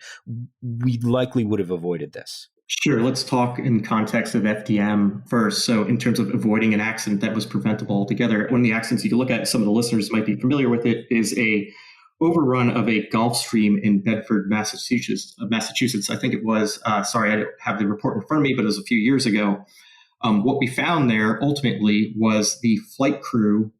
we likely would have avoided this? Sure. Let's talk in context of FDM first. So in terms of avoiding an accident that was preventable altogether, one of the accidents you can look at, some of the listeners might be familiar with it, is a overrun of a Gulf Stream in Bedford, Massachusetts. I think it was, I don't have the report in front of me, but it was a few years ago. What we found there ultimately was the flight crew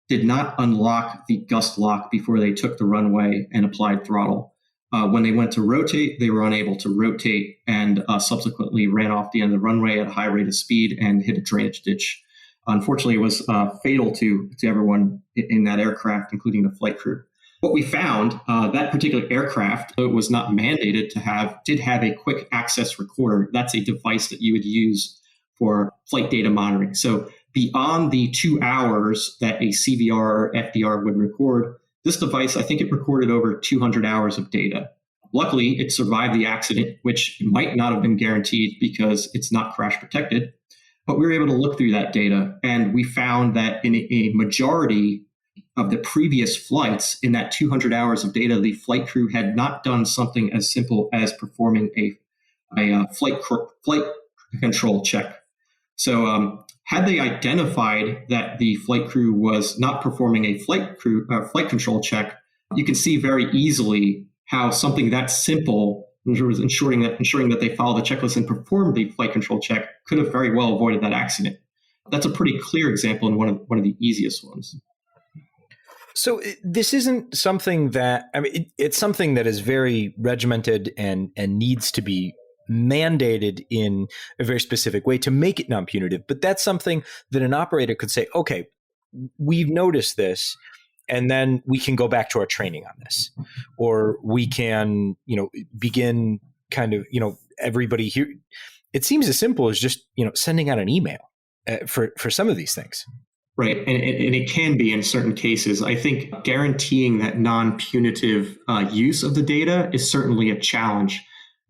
did not unlock the gust lock before they took the runway and applied throttle. When they went to rotate, they were unable to rotate and subsequently ran off the end of the runway at a high rate of speed and hit a drainage ditch. Unfortunately, it was fatal to everyone in that aircraft, including the flight crew. What we found, that particular aircraft was not mandated to did have a quick access recorder. That's a device that you would use for flight data monitoring. So beyond the 2 hours that a CVR or FDR would record, this device, I think it recorded over 200 hours of data. Luckily, it survived the accident, which might not have been guaranteed because it's not crash protected. But we were able to look through that data, and we found that in a majority of the previous flights, in that 200 hours of data, the flight crew had not done something as simple as performing a flight control check. So had they identified that the flight crew was not performing a flight control check, you can see very easily how something that simple, ensuring that they follow the checklist and perform the flight control check, could have very well avoided that accident. That's a pretty clear example and one of the easiest ones. So this isn't something that, it's something that is very regimented and needs to be mandated in a very specific way to make it non-punitive. But that's something that an operator could say, okay, we've noticed this, and then we can go back to our training on this, or we can, begin kind of, everybody here. It seems as simple as just, sending out an email for some of these things. Right. And it can be in certain cases. I think guaranteeing that non-punitive use of the data is certainly a challenge,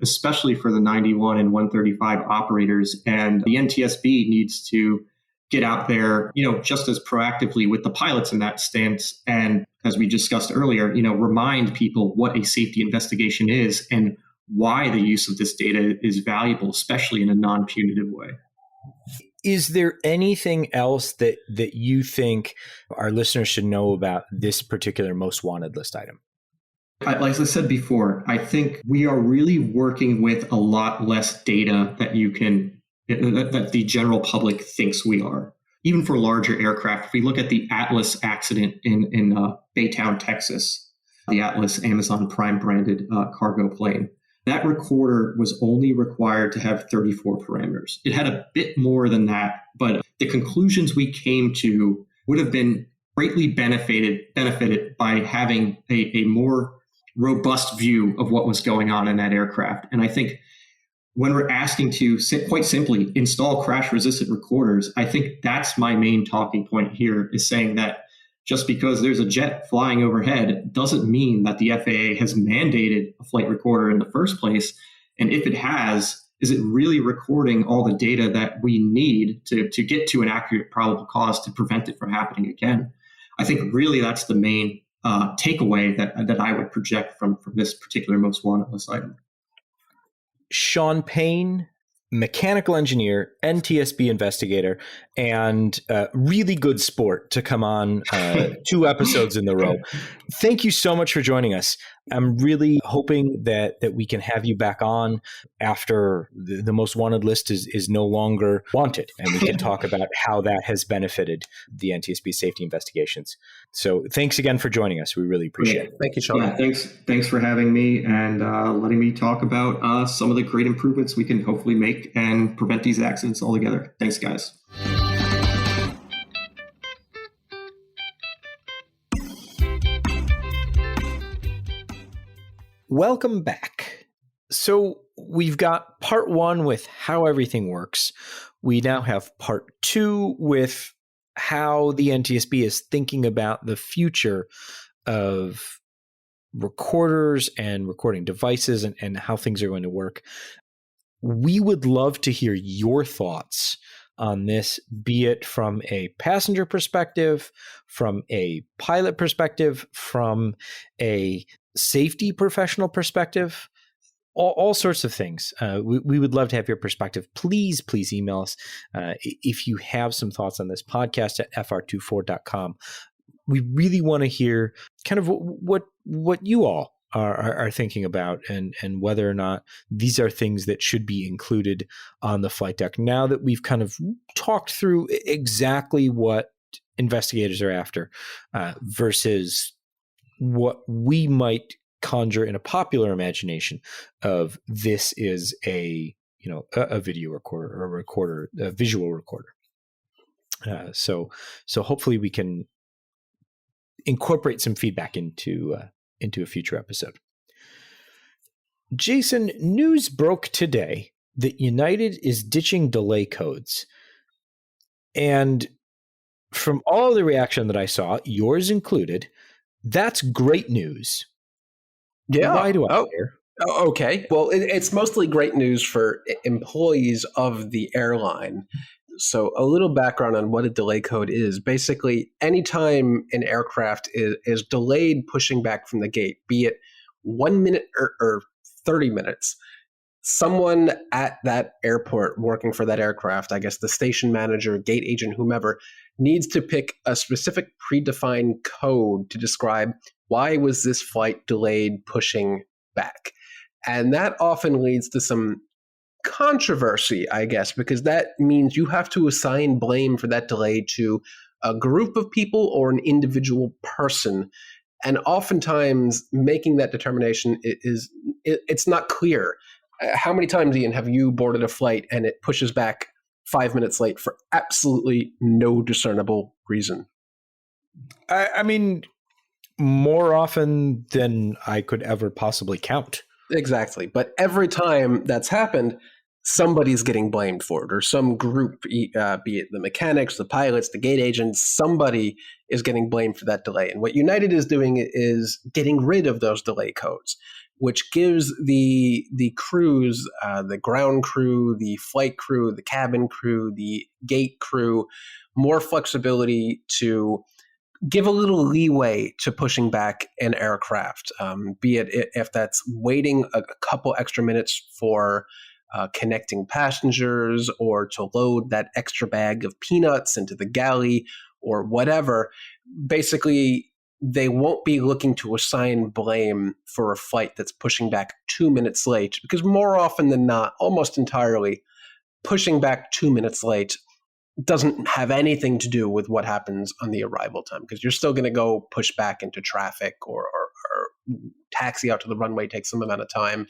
especially for the 91 and 135 operators. And the NTSB needs to get out there, just as proactively with the pilots in that stance. And as we discussed earlier, remind people what a safety investigation is and why the use of this data is valuable, especially in a non-punitive way. Is there anything else that you think our listeners should know about this particular most wanted list item? Like I said before, I think we are really working with a lot less data that that the general public thinks we are. Even for larger aircraft, if we look at the Atlas accident in Baytown, Texas, the Atlas Amazon Prime branded cargo plane, that recorder was only required to have 34 parameters. It had a bit more than that, but the conclusions we came to would have been greatly benefited by having a more robust view of what was going on in that aircraft. And I think when we're asking to quite simply install crash-resistant recorders, I think that's my main talking point here, is saying that just because there's a jet flying overhead doesn't mean that the FAA has mandated a flight recorder in the first place. And if it has, is it really recording all the data that we need to get to an accurate probable cause to prevent it from happening again? I think really that's the main takeaway that I would project from this particular most wanted list item. Sean Payne, mechanical engineer, NTSB investigator, and really good sport to come on 2 episodes in a row. Thank you so much for joining us. I'm really hoping that we can have you back on after the most wanted list is no longer wanted, and we can talk about how that has benefited the NTSB safety investigations. So thanks again for joining us. We really appreciate it. Thank you, Sean. Yeah, thanks for having me and letting me talk about some of the great improvements we can hopefully make and prevent these accidents altogether. Thanks, guys. Welcome back. So we've got part 1 with how everything works. We now have part 2 with how the NTSB is thinking about the future of recorders and recording devices and how things are going to work. We would love to hear your thoughts on this, be it from a passenger perspective, from a pilot perspective, from a safety professional perspective, all sorts of things. We would love to have your perspective. Please email us if you have some thoughts on this podcast at fr24.com. We really want to hear kind of what you all are thinking about and whether or not these are things that should be included on the flight deck. Now that we've kind of talked through exactly what investigators are after versus what we might conjure in a popular imagination of this is a video recorder or a visual recorder. So hopefully we can incorporate some feedback into a future episode. Jason, news broke today that United is ditching delay codes. And from all the reaction that I saw, yours included, that's great news. Yeah. Why do I care? Okay. Well, it's mostly great news for employees of the airline. So a little background on what a delay code is. Basically, anytime an aircraft is delayed pushing back from the gate, be it 1 minute or 30 minutes, someone at that airport working for that aircraft, I guess the station manager, gate agent, whomever, needs to pick a specific predefined code to describe why was this flight delayed pushing back. And that often leads to some controversy, I guess, because that means you have to assign blame for that delay to a group of people or an individual person. And oftentimes making that determination it's not clear. How many times, Ian, have you boarded a flight and it pushes back 5 minutes late for absolutely no discernible reason? I mean, more often than I could ever possibly count. Exactly. But every time that's happened, somebody's getting blamed for it, or some group, be it the mechanics, the pilots, the gate agents, somebody is getting blamed for that delay. And what United is doing is getting rid of those delay codes, which gives the crews, the ground crew, the flight crew, the cabin crew, the gate crew, more flexibility to give a little leeway to pushing back an aircraft, be it if that's waiting a couple extra minutes for connecting passengers, or to load that extra bag of peanuts into the galley, or whatever. Basically, they won't be looking to assign blame for a flight that's pushing back 2 minutes late, because more often than not, almost entirely, pushing back 2 minutes late doesn't have anything to do with what happens on the arrival time, because you're still going to go push back into traffic, or taxi out to the runway takes some amount of time.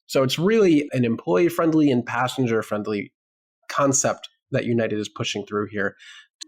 So it's really an employee-friendly and passenger-friendly concept that United is pushing through here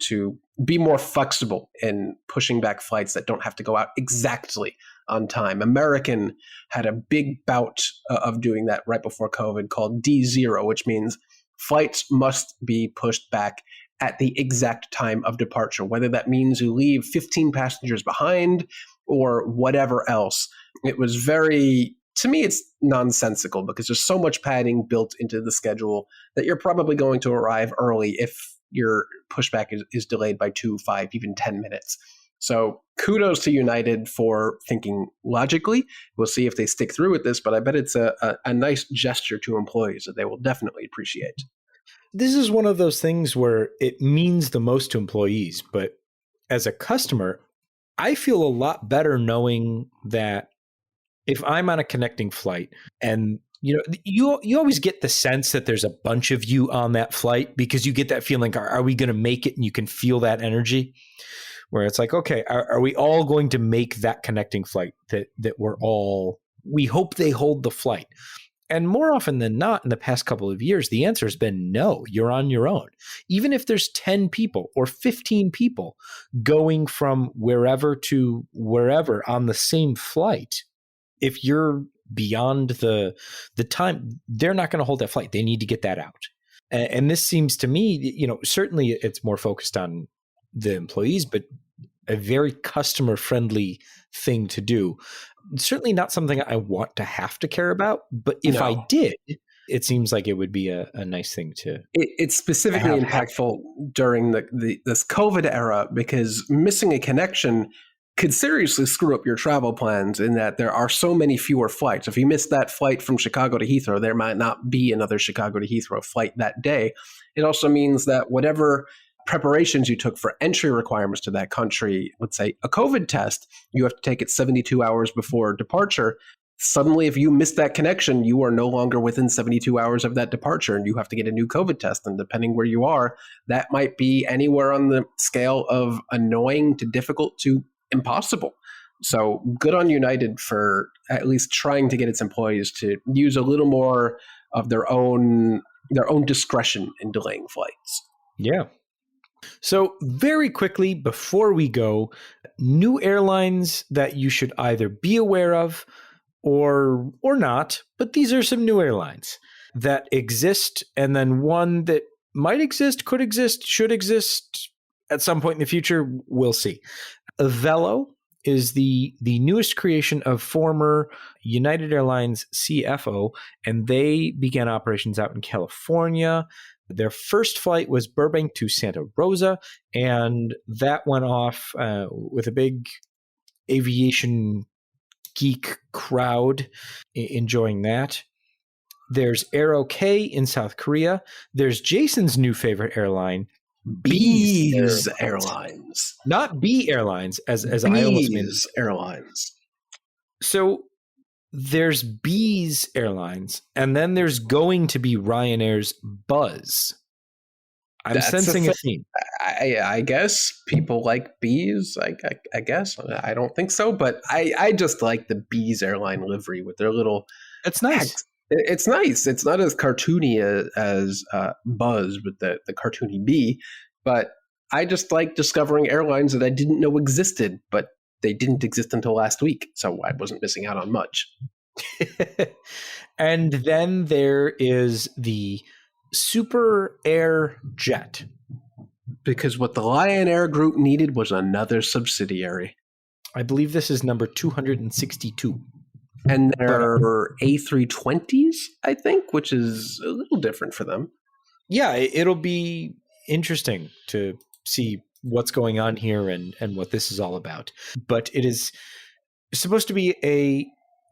to be more flexible in pushing back flights that don't have to go out exactly on time. American had a big bout of doing that right before COVID called D0, which means flights must be pushed back at the exact time of departure, whether that means you leave 15 passengers behind or whatever else. It was very... To me, it's nonsensical, because there's so much padding built into the schedule that you're probably going to arrive early if your pushback is delayed by 2, 5, even 10 minutes. So kudos to United for thinking logically. We'll see if they stick through with this, but I bet it's a nice gesture to employees that they will definitely appreciate. This is one of those things where it means the most to employees, but as a customer, I feel a lot better knowing that if I'm on a connecting flight, and you always get the sense that there's a bunch of you on that flight, because you get that feeling, are we going to make it? And you can feel that energy where it's like, okay, are we all going to make that connecting flight that we hope they hold the flight? And more often than not, in the past couple of years, the answer has been no, you're on your own. Even if there's 10 people or 15 people going from wherever to wherever on the same flight, if you're beyond the time, they're not going to hold that flight. They need to get that out. And this seems to me, certainly it's more focused on the employees, but a very customer-friendly thing to do. Certainly not something I want to have to care about, but if I did, it seems like it would be a nice thing to. It's specifically impactful during this COVID era, because missing a connection could seriously screw up your travel plans, in that there are so many fewer flights. If you miss that flight from Chicago to Heathrow, there might not be another Chicago to Heathrow flight that day. It also means that whatever preparations you took for entry requirements to that country, let's say a COVID test, you have to take it 72 hours before departure. Suddenly, if you miss that connection, you are no longer within 72 hours of that departure, and you have to get a new COVID test. And depending where you are, that might be anywhere on the scale of annoying to difficult to impossible. So good on United for at least trying to get its employees to use a little more of their own discretion in delaying flights. Yeah. So very quickly before we go, new airlines that you should either be aware of or not, but these are some new airlines that exist, and then one that might exist, could exist, should exist at some point in the future. We'll see. Avelo is the newest creation of former United Airlines CFO, and they began operations out in California. Their first flight was Burbank to Santa Rosa, and that went off with a big aviation geek crowd enjoying that. There's Aero-K in South Korea. There's Jason's new favorite airline, Bees Airlines. Not B Airlines, as I almost meant. Bees Airlines. So there's Bees Airlines, and then there's going to be Ryanair's Buzz. I'm sensing a theme. I guess people like bees. I guess. I don't think so, but I just like the Bees airline livery with their little... It's nice. It's nice. It's not as cartoony as Buzz with the cartoony bee, but I just like discovering airlines that I didn't know existed, but they didn't exist until last week, so I wasn't missing out on much. And then there is the Super Air Jet. Because what the Lion Air Group needed was another subsidiary. I believe this is number 262. And there are A320s, I think, which is a little different for them. Yeah, it'll be interesting to see what's going on here and what this is all about. But it is supposed to be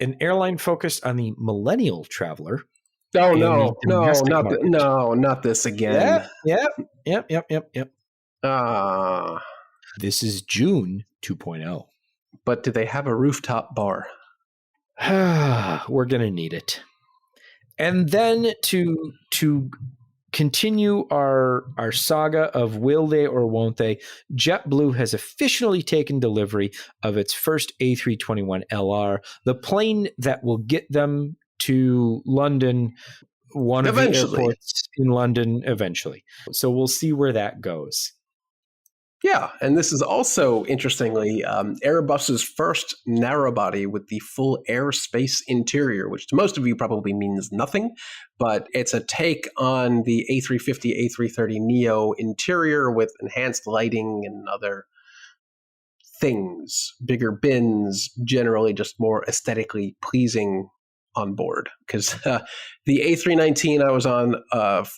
an airline focused on the millennial traveler. Oh, not this again. Yep. This is June 2.0. But do they have a rooftop bar? We're going to need it. And then to continue our saga of will they or won't they, JetBlue has officially taken delivery of its first A321LR, the plane that will get them to London, one of the airports in London eventually. So we'll see where that goes. Yeah, and this is also, interestingly, Airbus's first narrow-body with the full airspace interior, which to most of you probably means nothing, but it's a take on the A350, A330neo interior with enhanced lighting and other things, bigger bins, generally just more aesthetically pleasing on board. Because the A319 I was on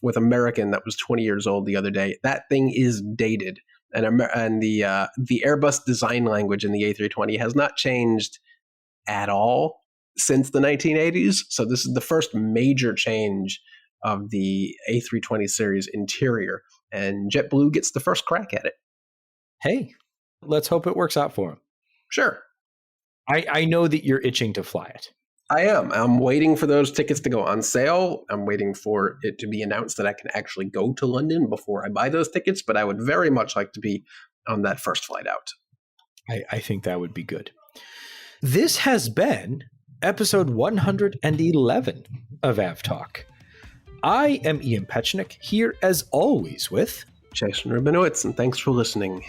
with American that was 20 years old the other day, that thing is dated. And the Airbus design language in the A320 has not changed at all since the 1980s. So this is the first major change of the A320 series interior. And JetBlue gets the first crack at it. Hey, let's hope it works out for them. Sure. I know that you're itching to fly it. I am. I'm waiting for those tickets to go on sale. I'm waiting for it to be announced that I can actually go to London before I buy those tickets, but I would very much like to be on that first flight out. I think that would be good. This has been episode 111 of AvTalk. I am Ian Petchnick, here as always with Jason Rabinowitz, and thanks for listening.